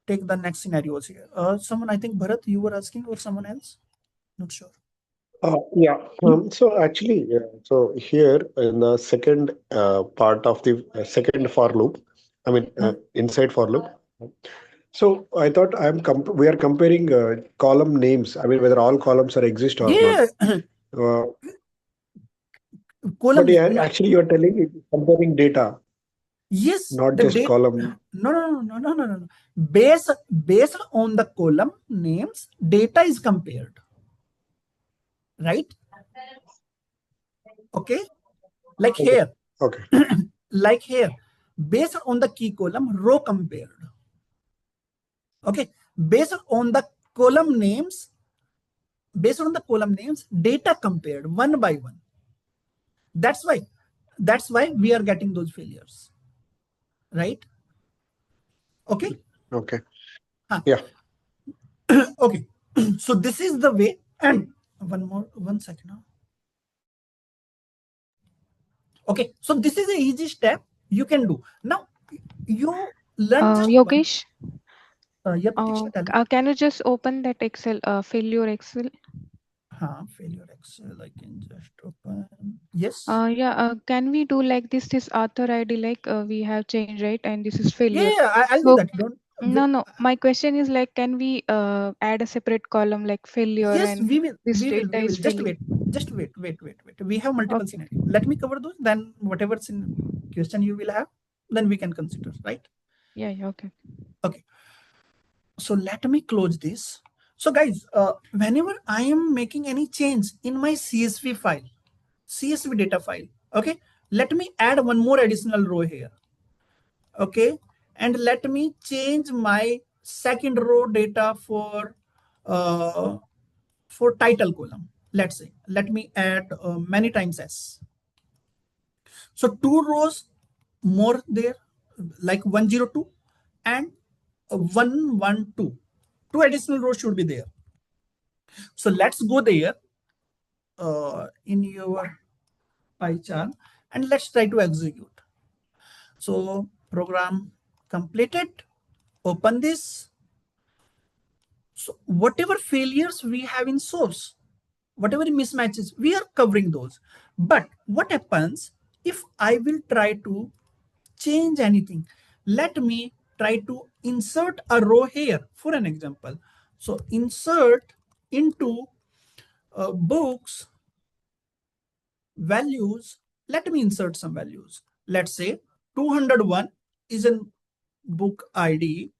take the next scenarios here. Someone, I think Bharat, you were asking, or someone else? Not sure. Yeah. So actually, so here in the second part of the second for loop, I mean inside for loop. So I thought we are comparing column names. I mean whether all columns are exist or not. Yeah, Uh, but column. yeah, No, actually you are telling it is comparing data, yes, not the just date. column. No. Based on the column names, data is compared, right? Okay, like Okay. here, Okay. like here, based on the key column, row compared. Okay, based on the column names, data compared one by one. That's why we are getting those failures, right? Okay. Okay. Huh. Yeah. Okay. So this is the way. And one second now. Okay, so this is an easy step you can do. Now you learn just one. Yogesh, Yeah, Pratiksha, tell me. can you just open that Excel, failure Excel? Failure Excel, I can just open. Yes. Yeah, can we do like this author ID, like we have changed, right? And this is failure. I'll do So, that. Don't. no. My question is like, can we add a separate column like failure Yes, and we will. this We will. data We will. is Just failure? wait. Just wait. We have multiple Okay. scenarios. Let me cover those. Then whatever question you will have, then we can consider, right? Yeah. Okay. Okay. So let me close this. So guys, whenever I am making any change in my CSV file, CSV data file, okay, let me add one more additional row here. Okay, and let me change my second row data for title column. Let's say, let me add many times S. So two rows more there, like 102 and 112. Two additional rows should be there. So let's go there in your pie chart and let's try to execute. So program completed. Open this. So whatever failures we have in source, whatever mismatches, we are covering those. But what happens if I will try to change anything? Let me try to insert a row here for an example. So insert into books values. Let me insert some values. Let's say 201 is a book ID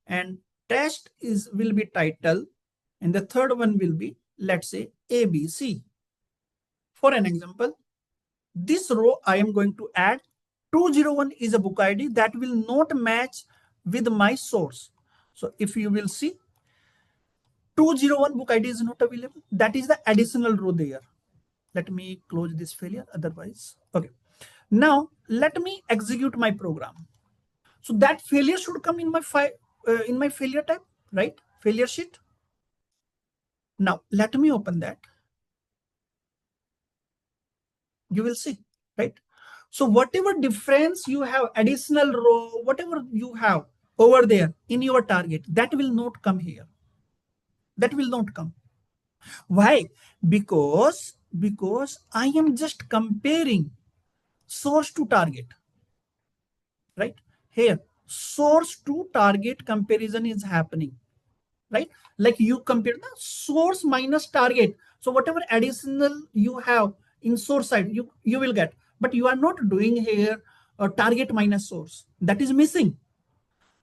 and test will be title, and the third one will be, let's say, ABC. For an example, this row I am going to add 201 is a book ID that will not match with my source. So if you will see, 201 book ID is not available. That is the additional row there. Let me close this failure, otherwise. Okay. Now let me execute my program. So that failure should come in my file, in my failure type, right? Failure sheet. Now let me open that. You will see, right? So whatever difference you have, additional row, whatever you have over there in your target, that will not come here. That will not come. Why? Because I am just comparing source to target, right? Here, source to target comparison is happening, right? Like you compare the source minus target. So whatever additional you have in source side, you will get, but you are not doing here a target minus source. That is missing.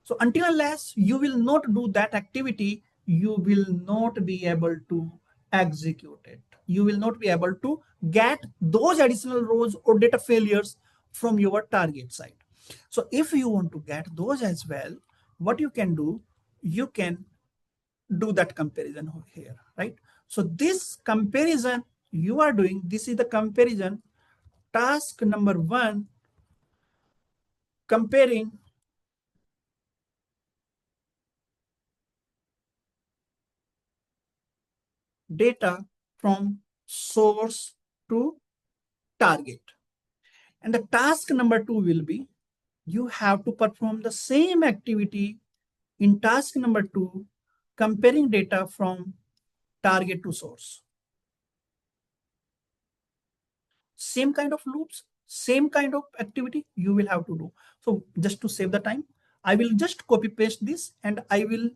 So until unless you will not do that activity, you will not be able to execute it. You will not be able to get those additional rows or data failures from your target side. So if you want to get those as well, what you can do, you can do that comparison over here, right? So this comparison you are doing, this is the comparison. Task number 1, comparing data from source to target. And the task number 2 will be, you have to perform the same activity in task number 2, comparing data from target to source. Same kind of loops, same kind of activity you will have to do. So just to save the time, I will just copy paste this and I will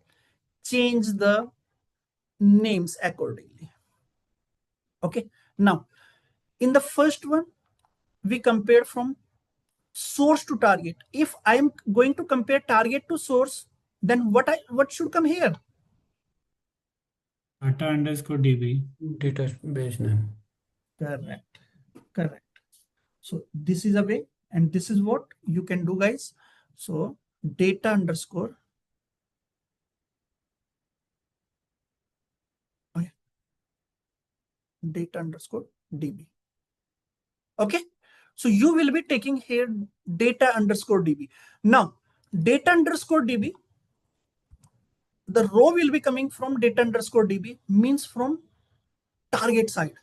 change the names accordingly. Okay, now in the first one, we compare from source to target. If I am going to compare target to source, then what should come here? Data underscore DB. Database name. Correct. Correct. So this is a way, and this is what you can do, guys. So data underscore. Okay. Data underscore DB. Okay. So you will be taking here data underscore DB. Now, data underscore DB, the row will be coming from data underscore DB, means from target side,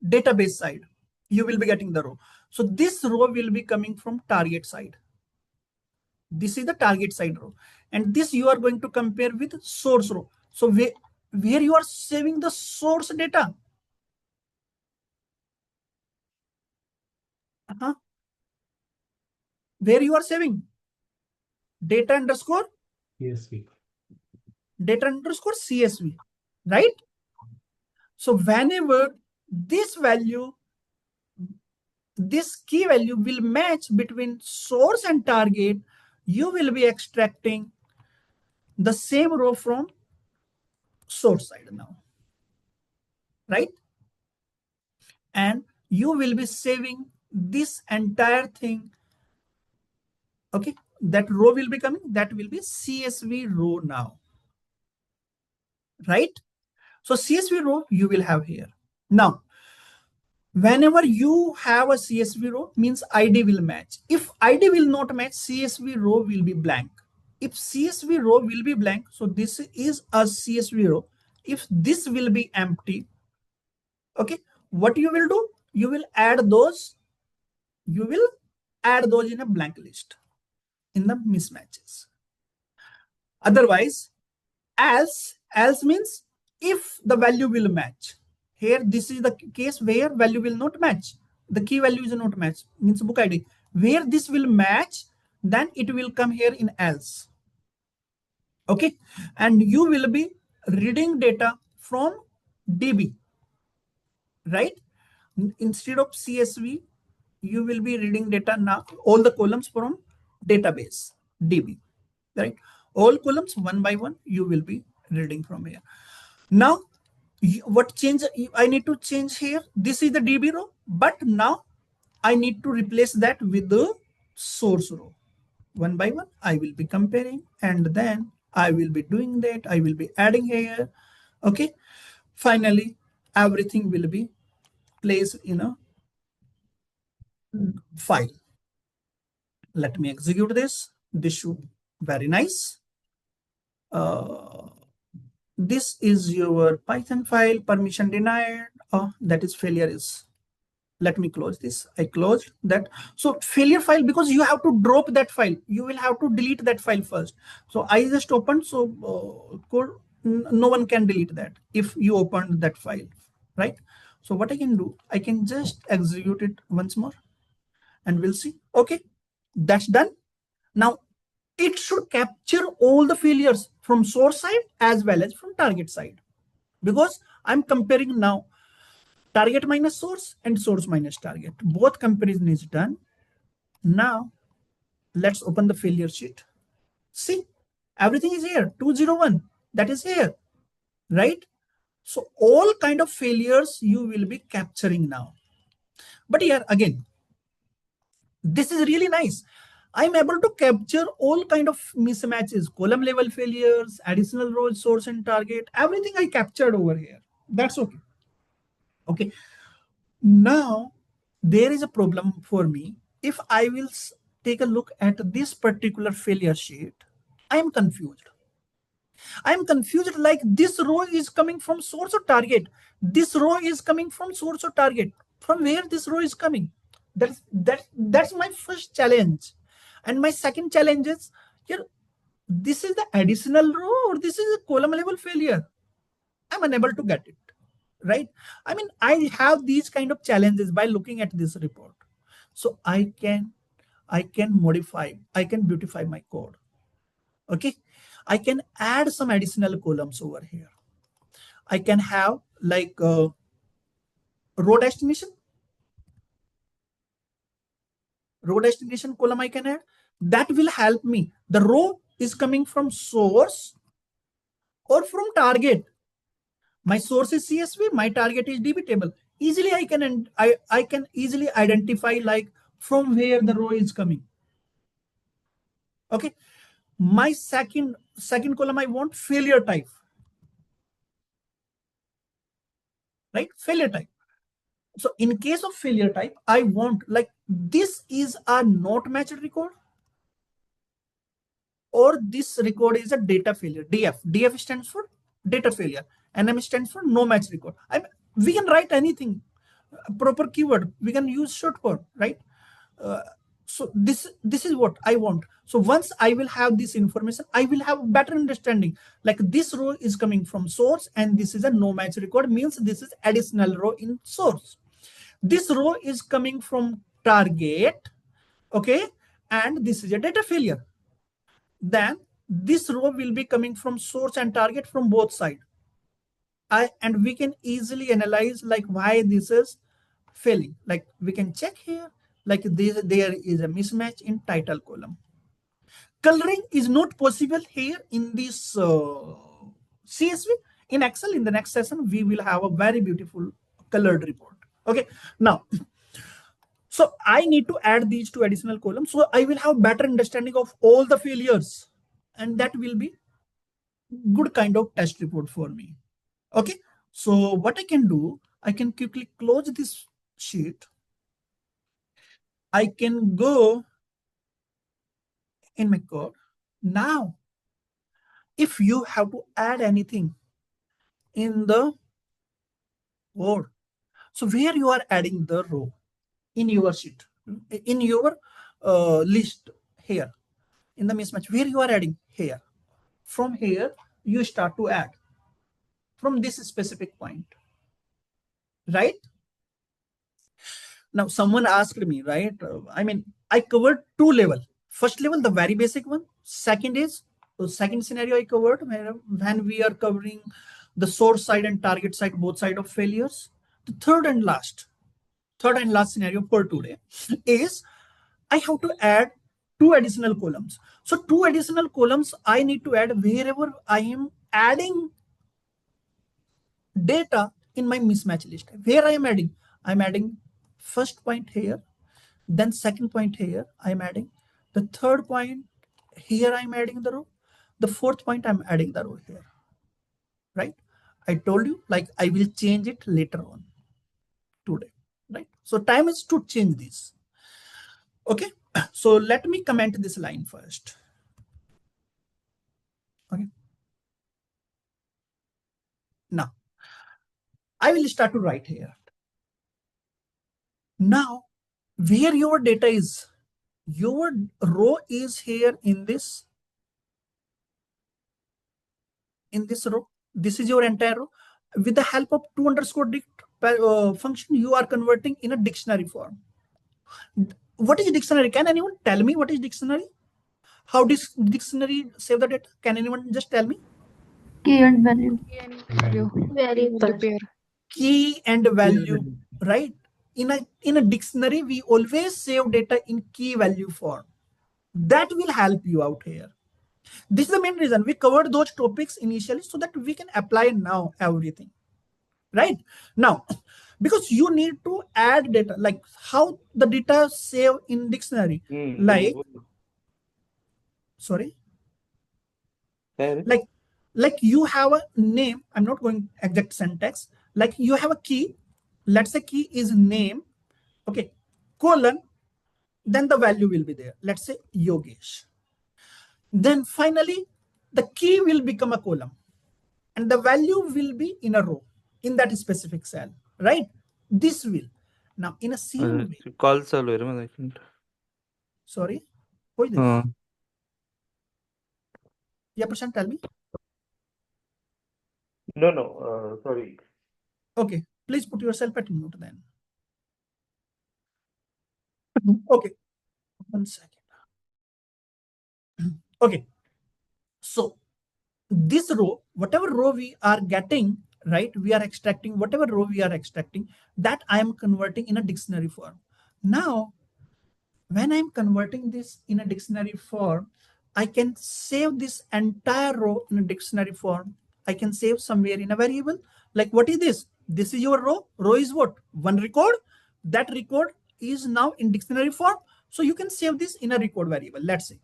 database side. You will be getting the row. So this row will be coming from target side. This is the target side row. And this you are going to compare with source row. So where you are saving the source data. Where you are saving? Data underscore CSV. Data underscore CSV, right? So whenever this value, this key value will match between source and target, you will be extracting the same row from source side now, right? And you will be saving this entire thing. Okay, that row will be coming, that will be CSV row now, right? So CSV row you will have here. Now, whenever you have a CSV row, means ID will match. If ID will not match, CSV row will be blank. If CSV row will be blank, so this is a CSV row. If this will be empty, okay, what you will do? You will add those in a blank list in the mismatches. Otherwise, else means if the value will match. Here, this is the case where value will not match. The key value is not match, means book ID. Where this will match, then it will come here in else. Okay, and you will be reading data from DB, right? Instead of CSV, you will be reading data now, all the columns from database, DB, right? All columns one by one, you will be reading from here. Now, what change I need to change here? This is the DB row, but now I need to replace that with the source row. One by one, I will be comparing, and then I will be doing that. I will be adding here. Okay. Finally, everything will be placed in a file. Let me execute this. This should be very nice. This is your Python file, permission denied. Oh, that is failure is let me close this. I closed that. So failure file, because you have to drop that file, you will have to delete that file first. So I just opened, so code, no one can delete that if you opened that file, right? So what I can do, I can just execute it once more and we'll see. Okay, that's done. Now it should capture all the failures from source side as well as from target side, because I'm comparing now target minus source and source minus target. Both comparison is done. Now let's open the failure sheet. See, everything is here. 201, that is here, right? So all kind of failures you will be capturing now. But here again, this is really nice. I'm able to capture all kind of mismatches, column level failures, additional rows, source and target, everything I captured over here. That's okay. Okay. Now there is a problem for me. If I will take a look at this particular failure sheet, I am confused. I am confused, like this row is coming from source or target. This row is coming from source or target. From where this row is coming? That's my first challenge. And my second challenge is here, this is the additional row or this is a column level failure. I'm unable to get it, right? I mean, I have these kind of challenges by looking at this report. So I can modify, I can beautify my code. Okay, I can add some additional columns over here. I can have like row destination column I can add. That will help me. The row is coming from source or from target. My source is CSV, my target is DB table. Easily I can easily identify like from where the row is coming. Okay, my second column, I want failure type, right? Failure type. So in case of failure type, I want like this is a not matched record, or this record is a data failure. DF stands for data failure. NM stands for no match record. We can write anything, proper keyword. We can use shortcode, right? So this is what I want. So once I will have this information, I will have a better understanding. Like this row is coming from source and this is a no match record, means this is additional row in source. This row is coming from target, okay, and this is a data failure. Then this row will be coming from source and target from both sides. And we can easily analyze like why this is failing. Like we can check here, like there is a mismatch in title column. Coloring is not possible here in this CSV. In Excel, in the next session, we will have a very beautiful colored report. Okay, now, so I need to add these two additional columns. So I will have better understanding of all the failures, and that will be good kind of test report for me. Okay, so what I can do, I can quickly close this sheet. I can go in my code. Now, if you have to add anything in the code, so where you are adding the row in your sheet, in your list here, in the mismatch, where you are adding here. From here, you start to add from this specific point, right? Now, someone asked me, right? I mean, I covered two level. First level, the very basic one. Second is the second scenario I covered when we are covering the source side and target side, both side of failures. The third and last scenario for today is I have to add two additional columns. So two additional columns I need to add wherever I am adding data in my mismatch list. Where I am adding? I'm adding first point here, then second point here, I'm adding the third point here, I'm adding the row, the fourth point I'm adding the row here, right? I told you like I will change it later on today, right? So time is to change this. Okay, so let me comment this line first. Okay, now I will start to write here. Now, where your data is, your row is here in this row. This is your entire row. With the help of to underscore dict function, you are converting in a dictionary form. What is dictionary? Can anyone tell me what is dictionary? How does dictionary save the data? Can anyone just tell me? Key and value. Key and value. Very Value pair. Key and value, right? In a dictionary, we always save data in key value form. That will help you out here. This is the main reason we covered those topics initially so that we can apply now everything, right? Now, because you need to add data, like how the data save in dictionary, like, sorry, like you have a name. I'm not going exact syntax. Like you have a key. Let's say key is name. Okay, colon. Then the value will be there. Let's say Yogesh. Then finally, the key will become a column, and the value will be in a row in that specific cell, right? This will now in a same way. Call solver. Sorry, who is this? Yeah, Prashant, tell me. No, sorry. Okay, please put yourself at mute then. Okay, 1 second. Okay, so this row, whatever row we are getting, right? We are extracting whatever row we are extracting, that I am converting in a dictionary form. Now, when I'm converting this in a dictionary form, I can save this entire row in a dictionary form. I can save somewhere in a variable. Like what is this? This is your row. Row is what? One record. That record is now in dictionary form. So you can save this in a record variable, let's say.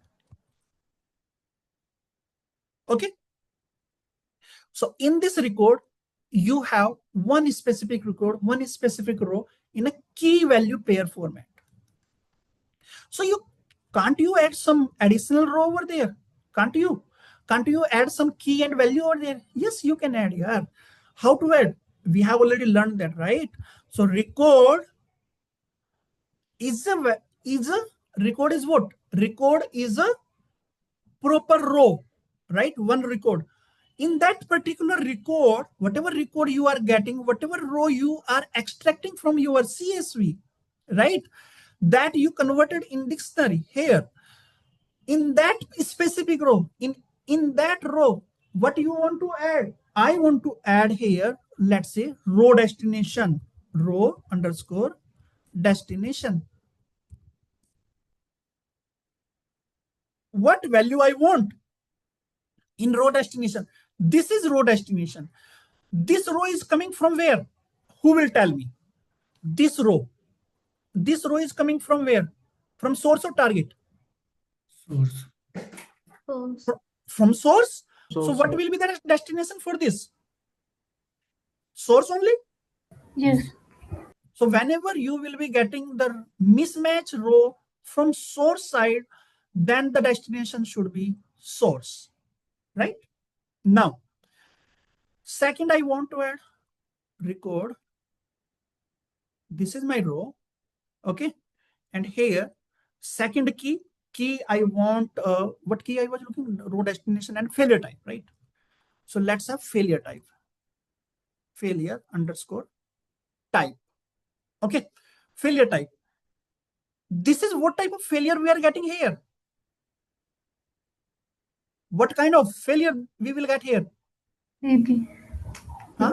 Okay. So in this record, you have one specific record, one specific row in a key value pair format. So can't you add some additional row over there? Can't you? Can't you add some key and value over there? Yes, you can add here. How to add? We have already learned that, right? So record is a record is what? Record is a proper row, right? One record. In that particular record, whatever record you are getting, whatever row you are extracting from your CSV, right? That you converted in dictionary here. In that specific row, in that row, what you want to add? I want to add here, let's say row destination, row underscore destination. What value I want in row destination? This is row destination. This row is coming from where? Who will tell me? This row is coming from where? From source or target? Source. From source. So what will be the destination for this? Source only? Yes. So whenever you will be getting the mismatch row from source side, then the destination should be source, right? Now, second I want to add record. This is my row, okay? And here, second key I want, what key I was looking? Row destination and failure type, right? So let's have failure type. Failure underscore type. Okay, failure type. This is what type of failure we are getting here. What kind of failure we will get here? AB. Huh?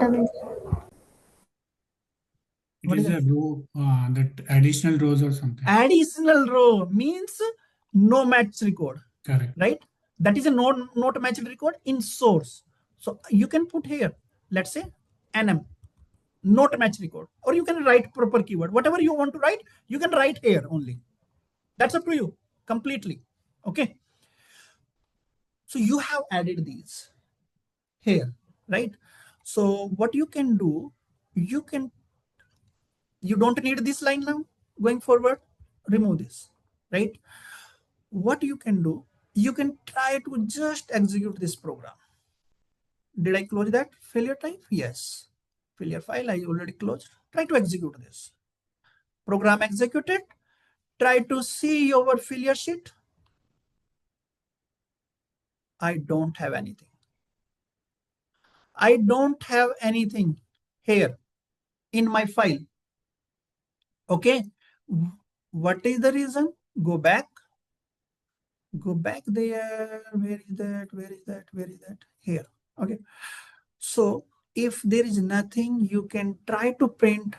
It is a row, that additional rows or something. Additional row means no match record. Correct. Right? That is a not matched record in source. So you can put here, let's say NM, not match record, or you can write proper keyword. Whatever you want to write, you can write here only. That's up to you completely. Okay. So you have added these here, right? So what you can do, you don't need this line now going forward, remove this, right? What you can do, you can try to just execute this program. Did I close that failure type? Yes. Failure file I already closed. Try to execute this. Program executed. Try to see your failure sheet. I don't have anything. I don't have anything here in my file. Okay. What is the reason? Go back. Go back there. Where is that? Where is that? Where is that? Here. Okay. So if there is nothing, you can try to print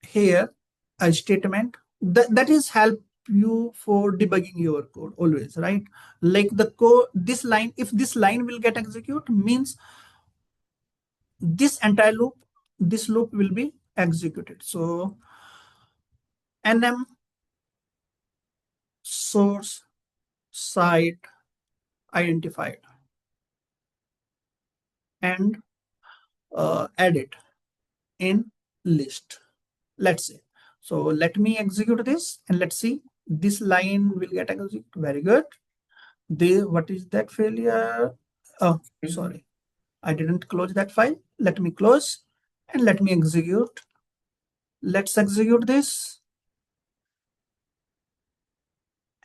here a statement that is help you for debugging your code always, right? Like the code, this line, if this line will get executed, means this entire loop, this loop will be executed. So nm source site identified and add it in list, let's say. So let me execute this and let's see, this line will get executed. Very good. What is that failure? Oh, sorry, I didn't close that file. Let me close and let me execute. Let's execute this.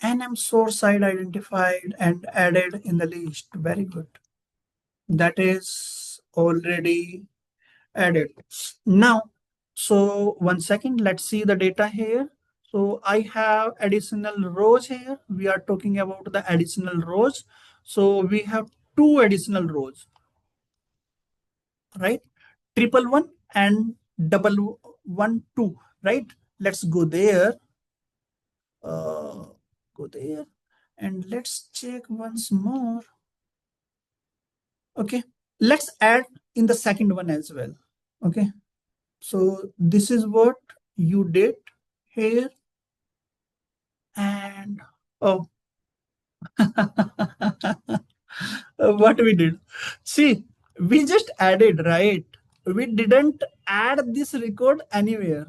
nm source site identified and added in the list. Very good. That is already added. Now, so 1 second, let's see the data here. So I have additional rows here. We are talking about the additional rows. So we have 2 additional rows, right? 111 and 112, right? Let's go there. Go there and let's check once more. Okay, let's add in the second one as well. Okay, so this is what you did here. And oh, what we did, see, we just added, right? We didn't add this record anywhere,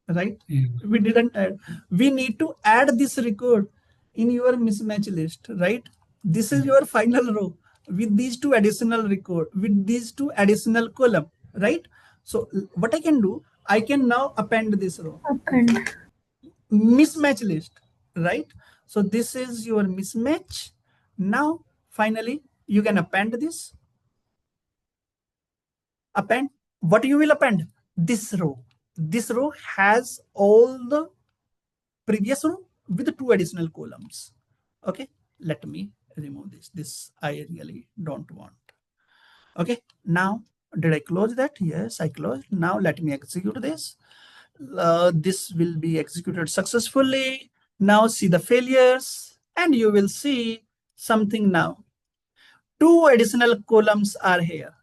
right? We didn't add. We need to add this record in your mismatch list, right? This is your final row with these 2 additional record, with these 2 additional column, right? So what I can do, I can now append this row. Append. Mismatch list, right? So this is your mismatch. Now finally you can append this. Append. What you will append? This row. This row has all the previous row with 2 additional columns. Okay, let me remove this I really don't want. Okay, now did I close that? Yes, I closed. Now let me execute this. This will be executed successfully. Now see the failures and you will see something now. 2 additional columns are here,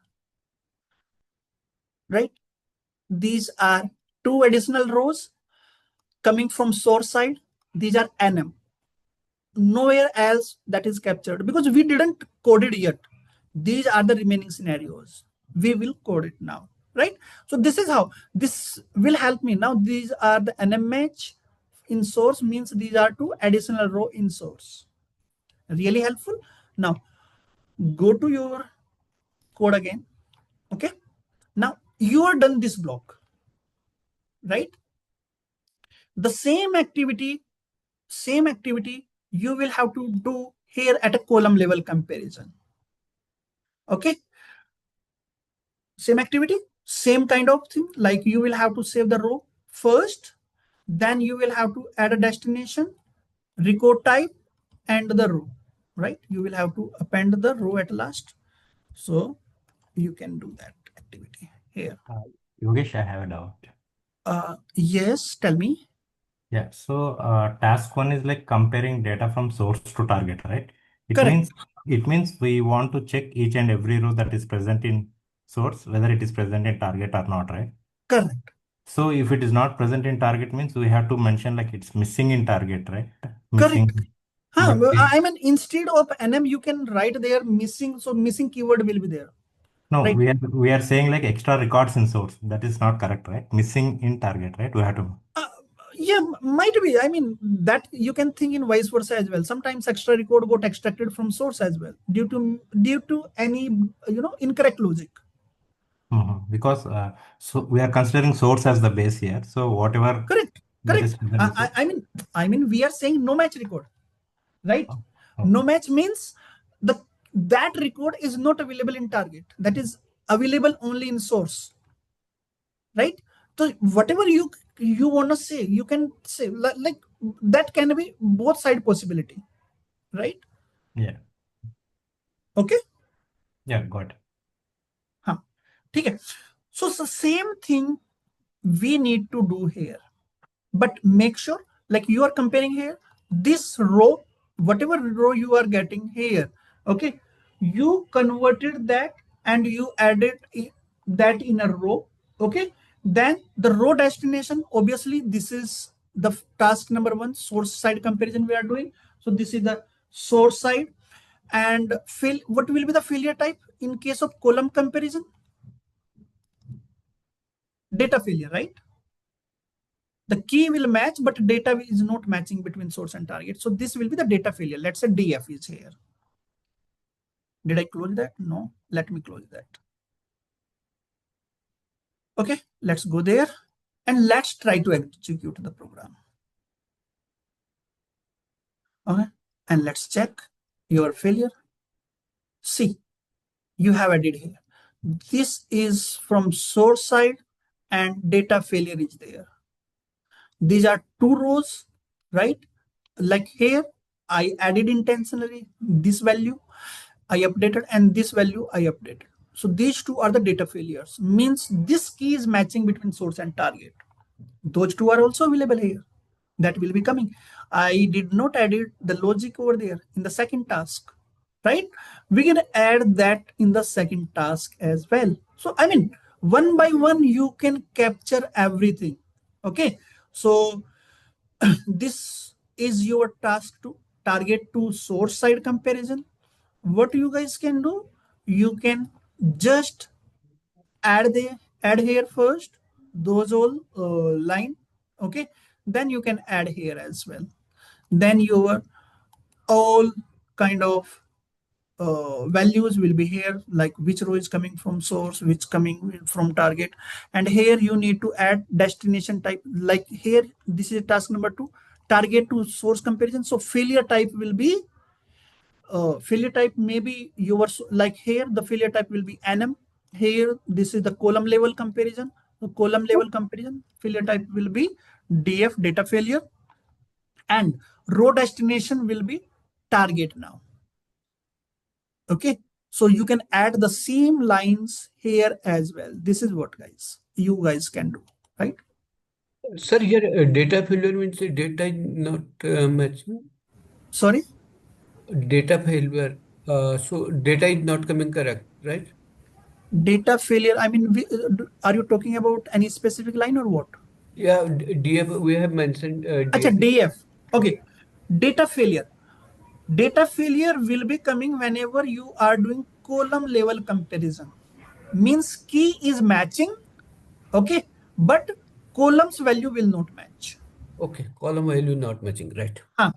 right? These are 2 additional rows coming from source side. These are nm. Nowhere else that is captured because we didn't code it yet. These are the remaining scenarios. We will code it now, right? So this is how this will help me. Now these are the nm match in source, means these are 2 additional row in source. Really helpful. Now go to your code again. Okay, now you are done this block, right? The same activity you will have to do here at a column level comparison. Okay, same activity, same kind of thing. Like you will have to save the row first, then you will have to add a destination, record type, and the row, right? You will have to append the row at last. So you can do that activity here. Yogesh, I have a doubt. Yes, tell me. Yeah, so task 1 is like comparing data from source to target, right? Correct. It means we want to check each and every row that is present in source, whether it is present in target or not, right? Correct. So if it is not present in target means we have to mention like it's missing in target, right? Correct. Missing. But I mean, instead of nm, you can write there missing. So missing keyword will be there. no, Right. we are saying like extra records in source. That is not correct, right? Missing in target, right? We have to. Yeah, might be. I mean, that you can think in vice versa as well. Sometimes extra record got extracted from source as well due to any incorrect logic. Because so we are considering source as the base here. So whatever Correct. that is Correct. present in source. I mean, we are saying no match record, right? Oh, No match means that record is not available in target. That is available only in source, right? So whatever you want to say, you can say like that can be both side possibility, right? yeah. Okay. Yeah, got it. हाँ ठीक है. So the same thing we need to do here, but make sure like you are comparing here this row, whatever row you are getting here, okay, you converted that and you added that in a row, okay. Then the row destination, obviously this is the task number one, source side comparison we are doing. So this is the source side. And what will be the failure type in case of column comparison? Data failure, right? The key will match, but data is not matching between source and target. So this will be the data failure. Let's say DF is here. Did I close that? No. Let me close that. Okay, let's go there and let's try to execute the program. Okay, and let's check your failure. See, you have added here. This is from source side and data failure is there. These are two rows, right? Like here, I added intentionally this value, I updated, and this value I updated. So these two are the data failures. Means this key is matching between source and target. Those two are also available here. That will be coming. I did not add the logic over there in the second task, right? We can add that in the second task as well. So I mean, one by one, you can capture everything. Okay. So this is your task to target to source side comparison. What you guys can do, you can just add here first those all line, okay, then you can add here as well. Then your all kind of values will be here, like which row is coming from source, which coming from target. And here you need to add destination type, like here this is task number 2, target to source comparison. So failure type will be failure type maybe yours, like here the failure type will be nm. Here this is the column level comparison. The column level comparison failure type will be df, data failure, and row destination will be target now. Okay, so you can add the same lines here as well. This is what you guys can do, right? Sir, here data failure means the data is not matching. Sorry, Data failure. So data is not coming correct, right? data failure, I mean, are you talking about any specific line or what? Yeah, DF, we have mentioned Acha, DF. df. Okay, data failure. Data failure will be coming whenever you are doing column level comparison. Means key is matching, okay, but columns value will not match. Okay, column value not matching, right? हाँ,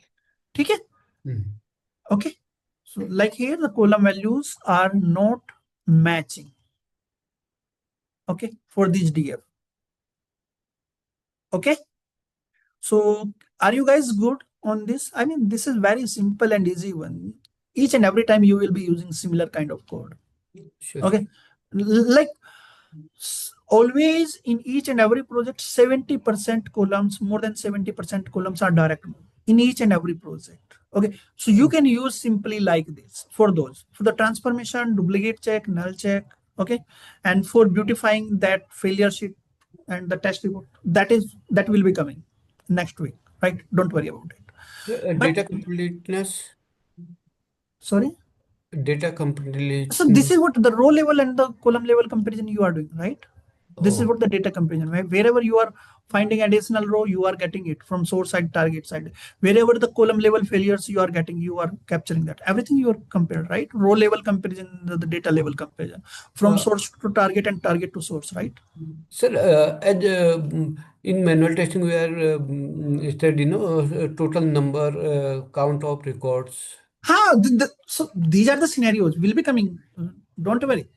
ठीक है? Okay, so like here the column values are not matching, okay, for this DF. Okay, so are you guys good on this? I mean, this is very simple and easy one. Each and every time you will be using similar kind of code. Sure. Okay, like always in each and every project, 70% columns, more than 70% columns are direct in each and every project. Okay, so you can use simply like this for those, for the transformation, duplicate check, null check. Okay, and for beautifying that failure sheet and the test report, that will be coming next week, right? Don't worry about it. Data completeness. Sorry, data completeness. so this is what the row level and the column level comparison you are doing, right? This is what the data comparison, right? Wherever you are finding additional row, you are getting it from source side, target side. Wherever the column level failures you are getting, you are capturing that. Everything you are compared, right? Row level comparison, the data level comparison from source to target and target to source, right? Sir, as in manual testing, we are study, total number, count of records. So these are the scenarios will be coming. Don't worry.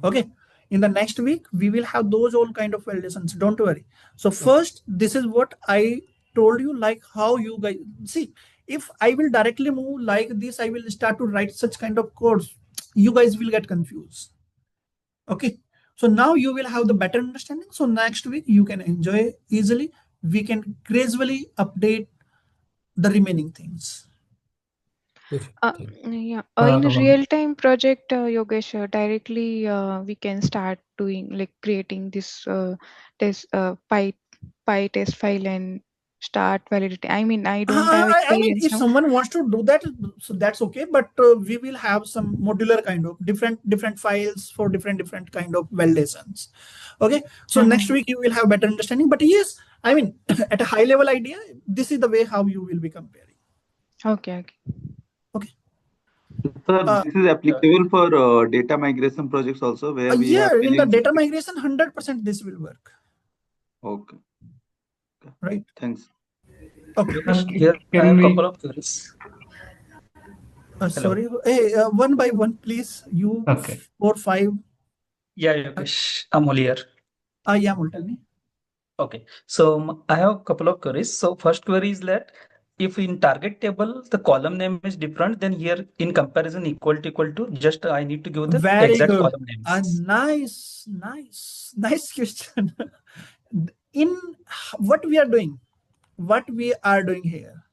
Okay. In the next week, we will have those all kind of validations. Don't worry. So first, this is what I told you, like how you guys see. If I will directly move like this, I will start to write such kind of codes. You guys will get confused. Okay. So now you will have the better understanding. So next week you can enjoy easily. We can gradually update the remaining things. Yeah, in a real-time project, Yogesh, directly we can start doing like creating this test py test file and start validating. I mean, I don't have I mean, experience if now. someone wants to do that, so that's okay. But we will have some modular kind of different files for different kind of validations. Okay, so next week you will have better understanding. But yes, I mean, at a high level idea, this is the way how you will be comparing. Okay. Sir, this is applicable for data migration projects also, where we yeah, have in the feelings. data migration, 100% this will work. Okay. Right. Thanks. Okay. Here I have a couple of queries. Sorry. Hey, one by one, please. You 4, 5. Yeah, Yogesh, Amol here. Yeah, Amol, tell me. Okay, so I have a couple of queries. So first query is that if in target table the column name is different, then here in comparison equal to just I need to give the Very exact good. column names. Nice question. In what we are doing here,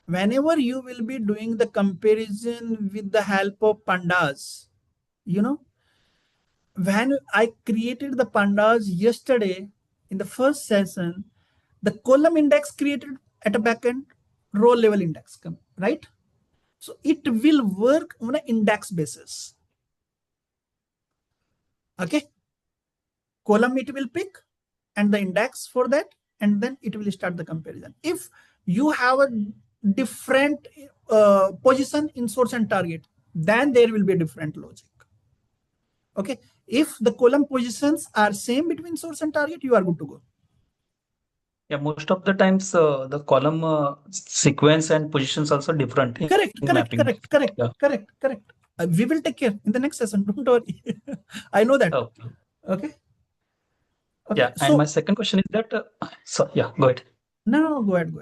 whenever you will be doing the comparison with the help of pandas, when I created the pandas yesterday in the first session, the column index created at a backend row level index, right? So it will work on an index basis. Okay. Column it will pick and the index for that, and then it will start the comparison. If you have a different position in source and target, then there will be a different logic. Okay. If the column positions are same between source and target, you are good to go. Yeah, most of the times the column sequence and positions also different. Correct. We will take care in the next session. Don't worry. I know that. Okay. Yeah, and my second question is that. So yeah, go ahead. No, go ahead.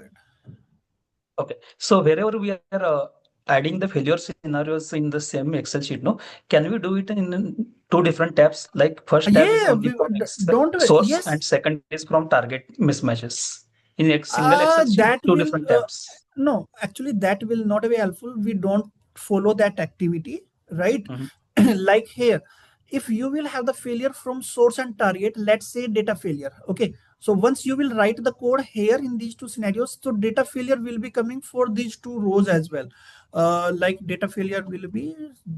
Okay, so wherever we are adding the failure scenarios in the same Excel sheet, no, can we do it in 2 different tabs? Like first tab is only for source, yes. and second is from target mismatches. In a single Excel sheet, that 2 will, different tabs. No, actually that will not be helpful. We don't follow that activity, right? Like here, if you will have the failure from source and target, let's say data failure. Okay, so once you will write the code here in these 2 scenarios, so data failure will be coming for these 2 rows as well. Like data failure will be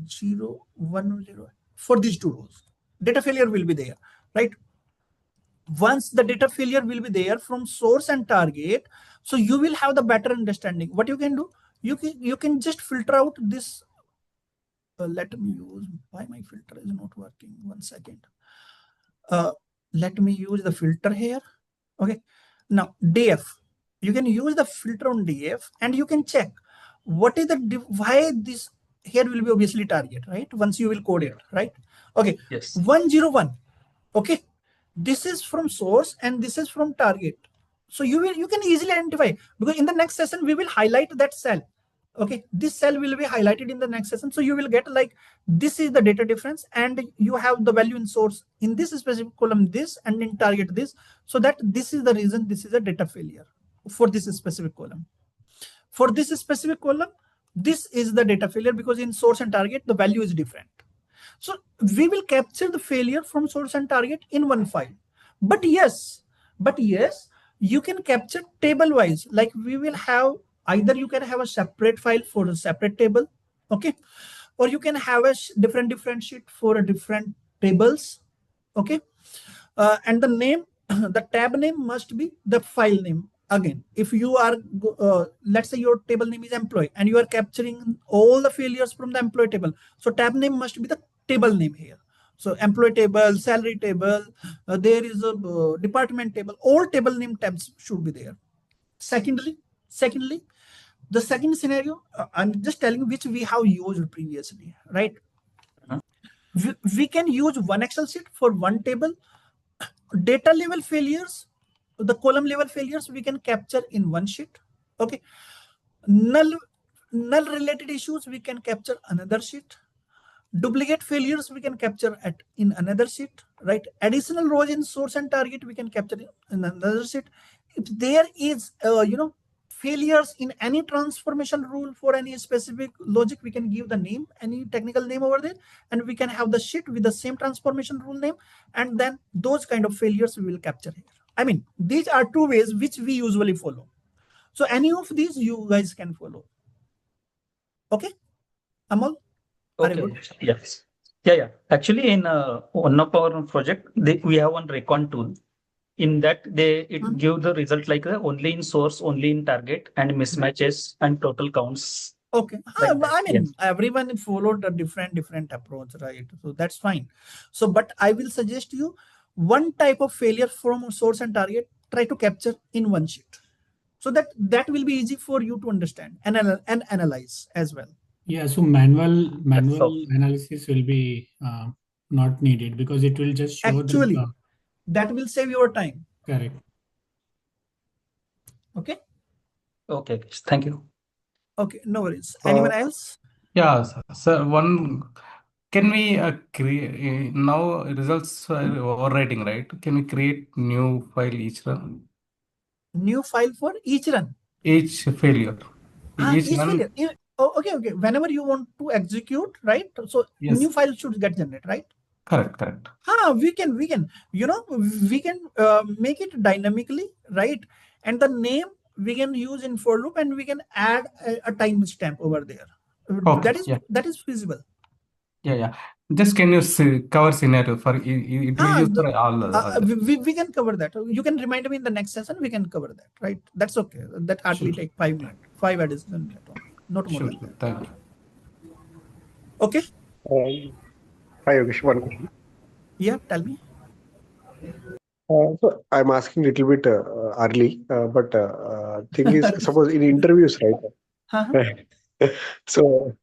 0, 1, 0 for these 2 rows. Data failure will be there, right? Once the data failure will be there from source and target, so you will have the better understanding. What you can do, you can just filter out this. Let me use, why my filter is not working, 1 second. Let me use the filter here. Okay, now df, you can use the filter on df and you can check what is the why this here will be obviously target, right? Once you will code it, right? Okay, yes. 101. Okay, this is from source and this is from target. So you can easily identify, because in the next session we will highlight that cell. Okay, this cell will be highlighted in the next session. So you will get like, this is the data difference and you have the value in source in this specific column, this, and in target this. So that this is the reason this is a data failure for this specific column. For this specific column, this is the data failure because in source and target, the value is different. So we will capture the failure from source and target in one file. But yes, you can capture table wise. Like we will have, either you can have a separate file for a separate table, okay, or you can have a different sheet for a different tables, okay. And the name, the tab name must be the file name. Again, if you are, let's say your table name is employee and you are capturing all the failures from the employee table, so tab name must be the table name here. So employee table, salary table, there is a department table, all table name tabs should be there. Secondly, the second scenario, I'm just telling you which we have used previously, right? We can use one Excel sheet for one table. Data level failures, the column level failures, we can capture in one sheet. Okay. Null related issues, we can capture another sheet. Duplicate failures, we can capture in another sheet, right? Additional rows in source and target, we can capture in another sheet. If there is, failures in any transformation rule for any specific logic, we can give the name, any technical name over there, and we can have the sheet with the same transformation rule name, and then those kind of failures we will capture here. I mean, these are two ways which we usually follow. So any of these you guys can follow. Okay, Amal? Okay. Yes. Yeah. Actually, in one of our project, we have one recon tool. In that, it give the result like only in source, only in target, and mismatches and total counts. Okay. I mean, everyone followed a different approach, right? So that's fine. So, but I will suggest you one type of failure from source and target, try to capture in one sheet. So that will be easy for you to understand and analyze as well. Yeah, so manual analysis will be not needed because it will just show that will save your time. Correct. Okay. Okay. Thank you. Okay, no worries. Anyone else? Yeah, sir. Can we create now results are overwriting, right? Can we create new file each run? New file for each run. Each failure. Each failure. Okay. Whenever you want to execute, right? So new file should get generated, right? Correct. We can, we can make it dynamically, right? And the name we can use in for loop, and we can add a timestamp over there. Okay, that is feasible. Yeah. Just can you cover scenario for it will use for all we can cover that. You can remind me in the next session. We can cover that, right? That's okay. That hardly take 5 minutes, 5 additional minutes only, not more than that. Thank you. Okay. Hi, Yogesh. One question. Yeah, tell me. So I'm asking a little bit early, but thing is, suppose in interviews, right? So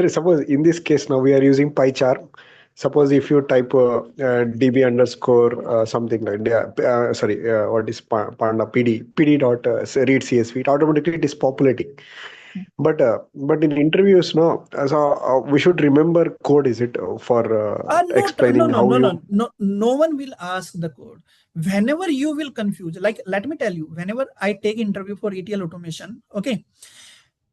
suppose in this case now we are using PyCharm. Suppose if you type db underscore something like what is panda pd dot read csv, it automatically it is populating. But in interviews, no, so we should remember code. Is it for explaining how you? No one will ask the code. Whenever you will confuse, like let me tell you, whenever I take interview for ETL automation, okay,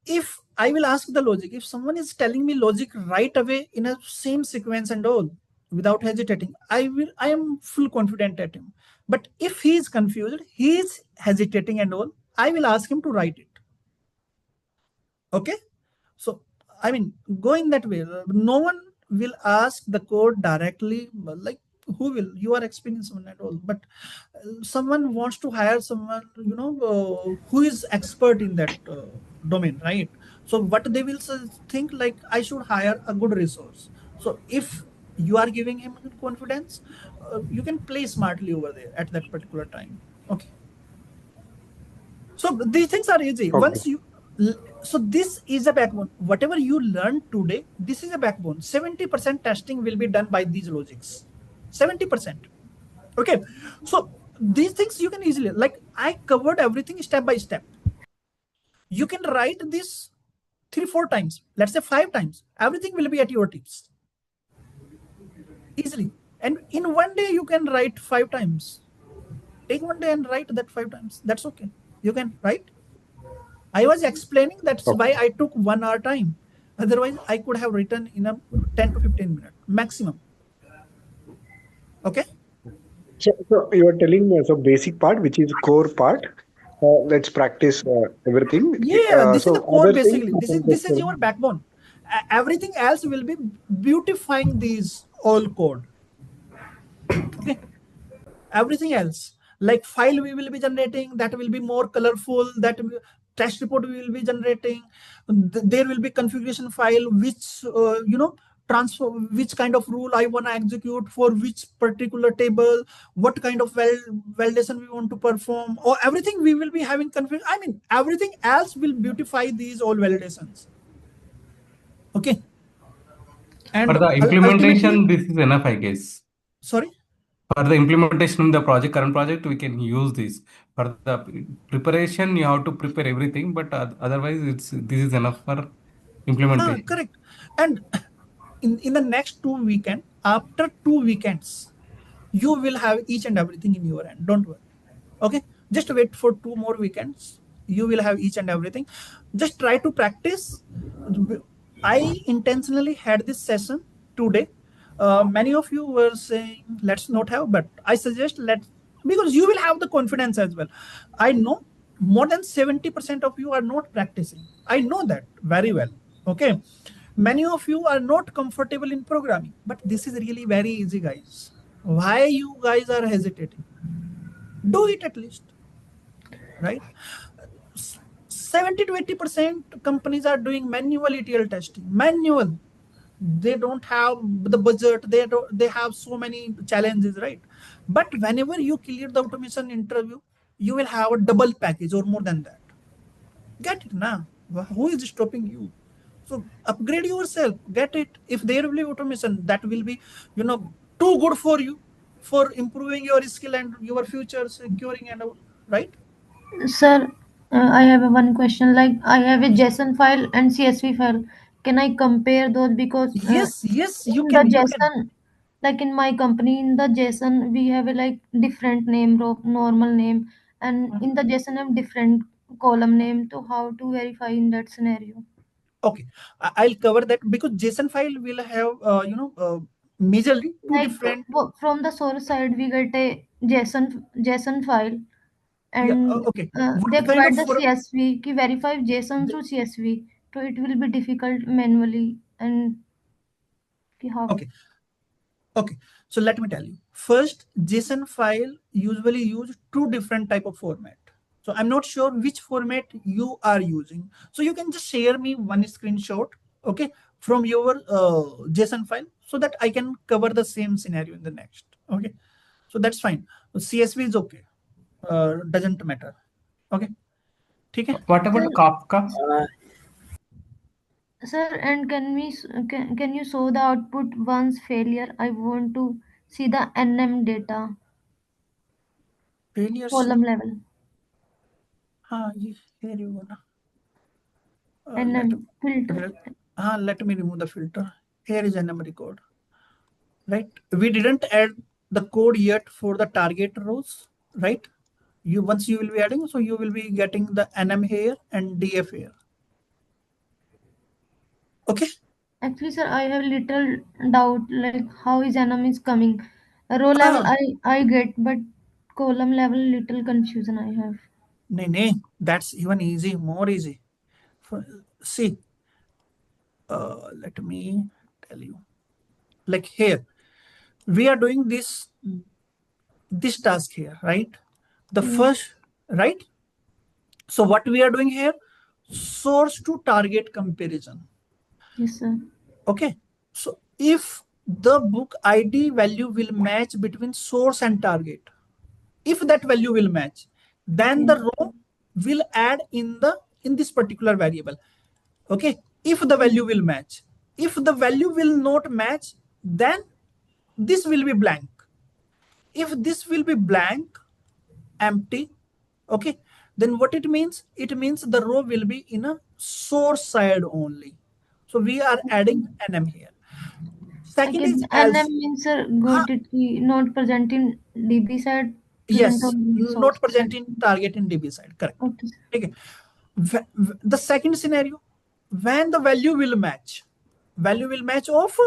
if I will ask the logic, if someone is telling me logic right away in a same sequence and all without hesitating, I am full confident at him. But if he is confused, he is hesitating and all, I will ask him to write it. Okay. So, I mean, going that way, no one will ask the code directly, like who will? You are experienced one at all, but someone wants to hire someone, who is expert in that domain, right? So what they will think, like, I should hire a good resource. So if you are giving him confidence, you can play smartly over there at that particular time. Okay. So these things are easy. Okay. Once you, so this is a backbone. Whatever you learn today, this is a backbone. 70% testing will be done by these logics. 70%. Okay. So these things you can easily, like I covered everything step by step. You can write this 3-4 times, let's say 5 times. Everything will be at your tips. Easily. And in one day you can write 5 times. Take one day and write that 5 times. That's okay. You can write. I was explaining that's why I took 1 hour time. Otherwise, I could have written in a 10 to 15 minutes maximum. Okay. So you are telling me so basic part, which is core part. Let's practice everything. Yeah, this is the core basically. This is your backbone. Everything else will be beautifying these all code. Okay. Everything else, like file we will be generating, that will be more colorful, that test report we will be generating. There will be configuration file, which transfer, which kind of rule I want to execute for which particular table, what kind of validation we want to perform, or everything we will be having config. I mean, everything else will beautify these all validations. Okay. And For the implementation, this is enough, I guess. Sorry? For the implementation in the current project, we can use this. For the preparation, you have to prepare everything, but otherwise, this is enough for implementation. Correct. And in the next 2 weekends, after 2 weekends, you will have each and everything in your hand. Don't worry. Okay, just wait for 2 more weekends. You will have each and everything. Just try to practice. I intentionally had this session today. Many of you were saying let's not have, but I suggest let's, because you will have the confidence as well. I know more than 70% of you are not practicing. I know that very well. Okay, many of you are not comfortable in programming, but this is really very easy, guys. Why you guys are hesitating? Do it at least, right? 70 to 80% companies are doing manual ETL testing. Manual. They don't have the budget. They have so many challenges, right? But whenever you clear the automation interview, you will have a double package or more than that. Get it now. Who is stopping you? So upgrade yourself. Get it. If there will be automation, that will be, too good for you, for improving your skill and your future securing and all, right? Sir, I have one question. Like, I have a JSON file and CSV file. Can I compare those? Because Yes, you in the can. JSON, like in my company, in the JSON, we have a like different name, normal name, and in the JSON, have different column name. So how to verify in that scenario? Okay, I'll cover that, because JSON file will have, majorly two Like different. from the source side, we get a JSON file, Yeah. and Okay. they What kind provide of the for? CSV. Ki verify JSON through CSV, so it will be difficult manually. And ki how? Okay. Okay. So let me tell you. First, JSON file usually use two different type of format. So I'm not sure which format you are using. So you can just share me one screenshot, okay, from your JSON file, so that I can cover the same scenario in the next. Okay. So that's fine. CSV is okay. Doesn't matter. Okay. Okay. What about Kafka? Sir, and can you show the output once failure? I want to see the NM data Failure column sheet. level. Here you go. NM filter. Let me remove the filter. Here is NM record. Right? We didn't add the code yet for the target rows, right? Once you will be adding, so you will be getting the NM here and DF here. Okay. Actually, sir, I have little doubt like how is NM is coming. Row level I get, but column level little confusion I have. No, that's even easy, more easy. See, let me tell you. Like here, we are doing this task here, right? The Yes. first, right? So what we are doing here, source to target comparison. Yes, sir. Okay. So if the book ID value will match between source and target, if that value will match, then the row will add in this particular variable. Okay. If the value will match, if the value will not match, then this will be blank. If this will be blank, empty, okay, then what it means? It means the row will be in a source side only. So we are adding NM here. Second Okay, is NM else. means sir, got it not present in DB side, present Yes, on not source present side. in target in DB side. Correct. Okay. Okay. The second scenario, when the value will match of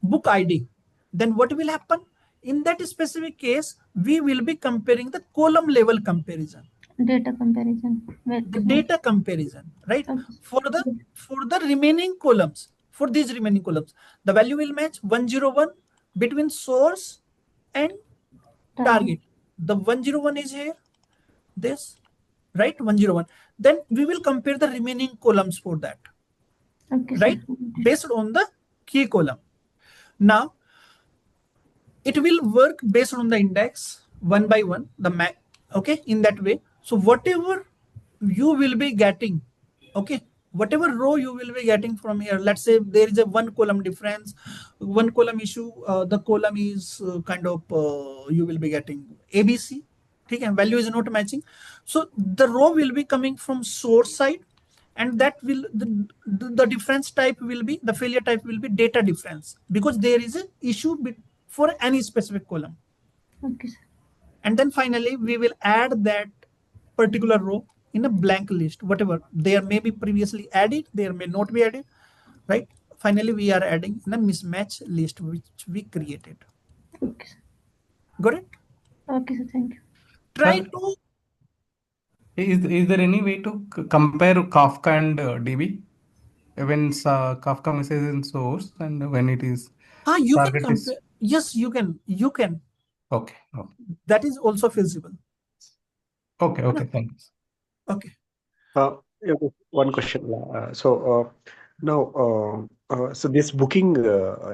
book ID, then what will happen? In that specific case, we will be comparing the column level comparison. Data comparison. The data comparison, right? Okay. For the remaining columns, for these remaining columns, the value will match 101 between source and target. The 101 is here, this, right? 101. Then we will compare the remaining columns for that, Okay, right? sir. Based on the key column. Now, it will work based on the index one by one, okay, in that way. So whatever you will be getting, okay, whatever row you will be getting from here. Let's say there is a one column difference, one column issue. The column is kind of you will be getting ABC. Okay, value is not matching. So the row will be coming from source side, and that will the difference type will be, the failure type will be data difference, because there is an issue for any specific column. Okay, sir. And then finally we will add that particular row in a blank list. Whatever there may be previously added, there may not be added, right? Finally we are adding in a mismatch list which we created. Okay, sir. Got it? Okay, sir. Thank you. Try Sir, to is there any way to compare Kafka and DB when Kafka message is in source and when it is you can target is compare. Yes, you can. okay. That is also feasible. Okay, thanks. Okay. Yeah, one question. Now, so this booking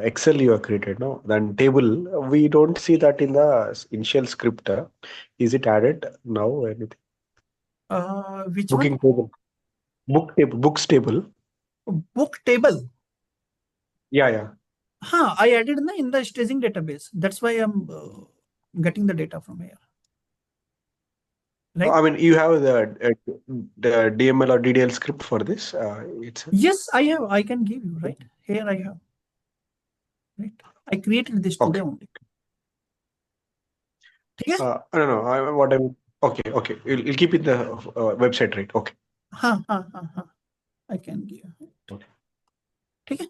Excel you have created, no? Then table, we don't see that in the initial script. Is it added now or anything? Which Booking one? table, books table. Book table. Yeah. I added in the staging database. That's why I'm getting the data from here. Right? I mean, you have the DML or DDL script for this. Yes, I have. I can give you, right? Here I have. Right. I created this today only. No. What I'm okay. You'll keep it the website, right? Okay. I can give. Okay.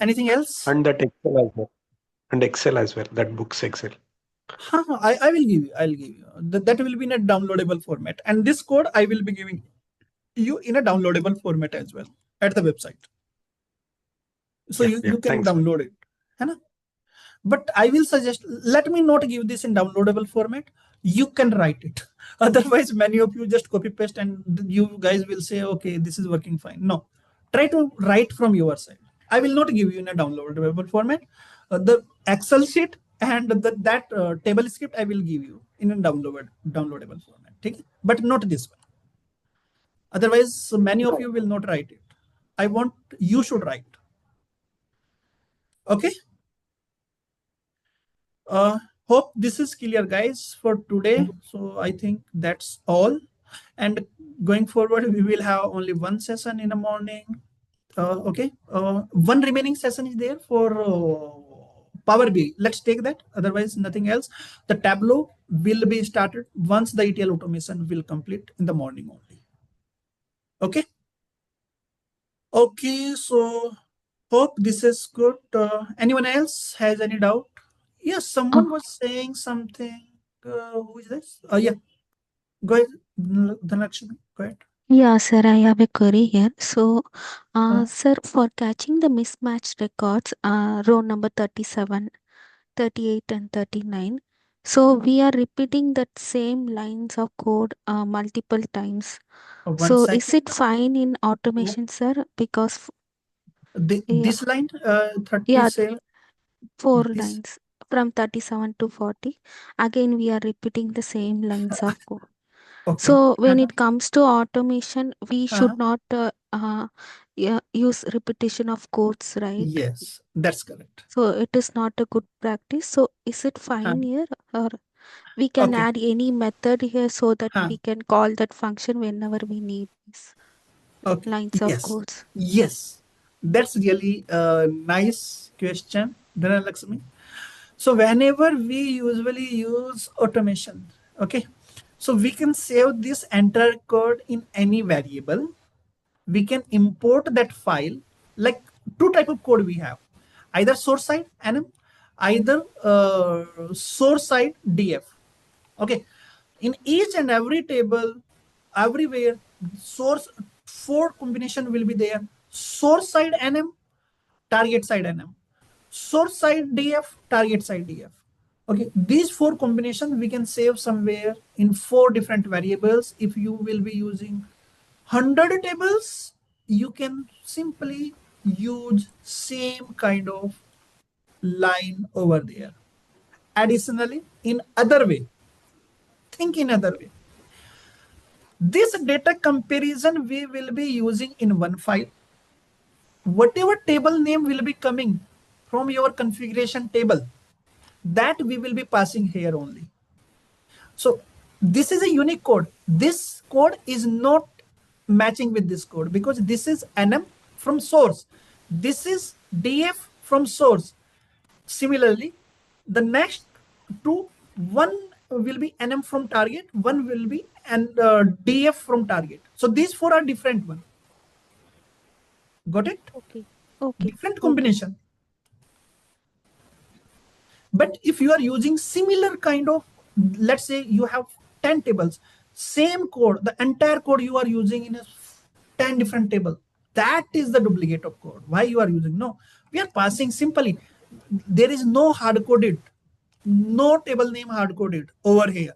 Anything else? And that Excel as well. And Excel as well. That books Excel. I will give you. I'll give you. That will be in a downloadable format. And this code I will be giving you in a downloadable format as well at the website. So you can download it. But I will suggest, let me not give this in downloadable format. You can write it. Otherwise, many of you just copy paste and you guys will say, okay, this is working fine. No, try to write from your side. I will not give you in a downloadable format. The Excel sheet and that table script I will give you in a downloadable format. Okay? But not this one. Otherwise, many of you will not write it. I want you should write. Okay. Hope this is clear, guys, for today. So I think that's all. And going forward, we will have only one session in the morning. Okay. One remaining session is there for Power BI. Let's take that. Otherwise, nothing else. The Tableau will be started once the ETL automation will complete in the morning only. Okay. Okay. So hope this is good. Anyone else has any doubt? Yes, someone was saying something. Who is this? Yeah. Go ahead, Dhanakshmi. Go ahead. Yeah, sir, I have a query here. So, sir, for catching the mismatched records, row number 37, 38, and 39. So, we are repeating that same lines of code multiple times. So, is it fine in automation, sir? Because this line, 30, yeah, say, 4 this. lines from 37 to 40. Again, we are repeating the same lines of code. Okay. So when it comes to automation, we should not use repetition of codes, right? Yes, that's correct. So it is not a good practice. So is it fine here, or we can add any method here so that we can call that function whenever we need these lines of codes? Yes, that's really a nice question, Dhanalakshmi. So whenever we usually use automation, okay, so we can save this entire code in any variable. We can import that file, like two type of code we have, either source side nm, either source side df. Okay, in each and every table, everywhere, source 4 combination will be there: source side nm, target side nm, source side df, target side df. Okay, these 4 combinations we can save somewhere in 4 different variables. If you will be using 100 tables, you can simply use same kind of line over there. Additionally, in other way, think in other way. This data comparison we will be using in one file. Whatever table name will be coming from your configuration table, that we will be passing here only. So this is a unique code. This code is not matching with this code because this is NM from source. This is DF from source. Similarly, the next two, one will be NM from target, one will be DF from target. So these four are different one. Got it? Okay. Okay. Different Okay. combination. But if you are using similar kind of, let's say you have 10 tables, same code, the entire code you are using in a 10 different table, that is the duplicate of code. Why you are using? No, we are passing simply. There is no hard coded, no table name hard coded over here.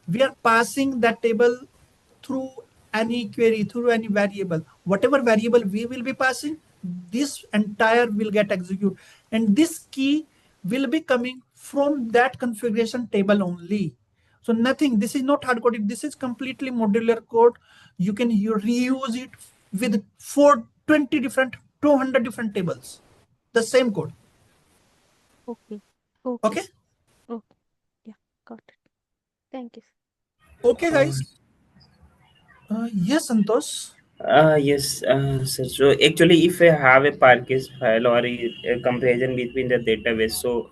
We are passing that table through any query, through any variable. Whatever variable we will be passing, this entire will get executed. And this key will be coming from that configuration table only. So nothing, this is not hard coded. This is completely modular code. You can reuse it with 420 different, 200 different tables. The same code. Okay. Okay. Okay. Yeah, got it. Thank you. Okay, guys. Yes, Santosh. Yes, sir. So actually, if I have a package file or a comparison between the database, so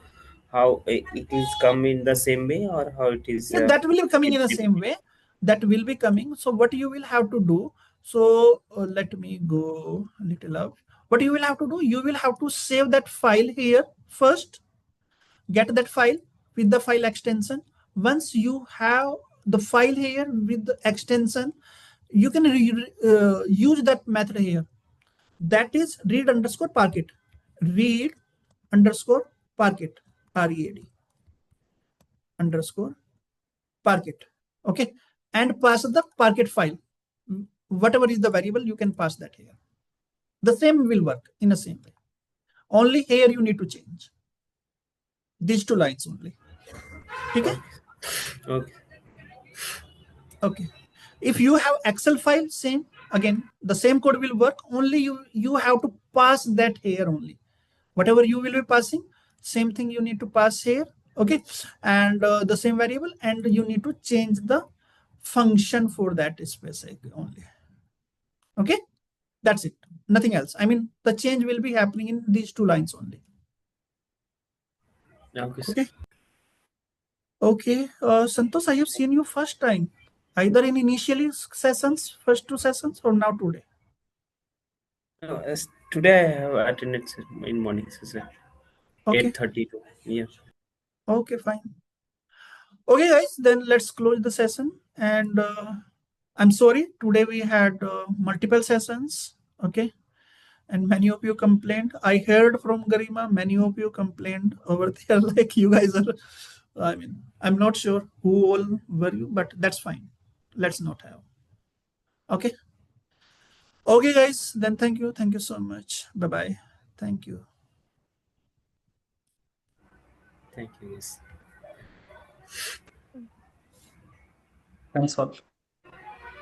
how it is come in the same way or how it is? Yeah, that will be coming in the same way. That will be coming. So what you will have to do? So let me go a little up. What you will have to do? You will have to save that file here first. Get that file with the file extension. Once you have the file here with the extension, you can use that method here. That is read underscore parquet. Read underscore parquet. READ underscore parquet. Okay. And pass the parquet file. Whatever is the variable, you can pass that here. The same will work in the same way. Only here you need to change. These two lines only. Okay. Okay. Okay. If you have Excel file, same again, the same code will work. Only you have to pass that here only. Whatever you will be passing, same thing you need to pass here. Okay. And the same variable, and you need to change the function for that specific only. Okay. That's it. Nothing else. I mean, the change will be happening in these two lines only. Okay. Okay. Santosh, I have seen you first time, either in initially sessions, first two sessions, or now today. No, today I have attended in morning session. Okay. 8:30 to yeah. Okay, fine. Okay, guys, then let's close the session. And I'm sorry, today we had multiple sessions. Okay. And many of you complained. I heard from Garima, many of you complained over there, like you guys are, I mean, I'm not sure who all were you, but that's fine. Let's not have. Okay. Okay, guys, then thank you. Thank you so much. Bye-bye. Thank you. Thank you. Yes. Thanks all.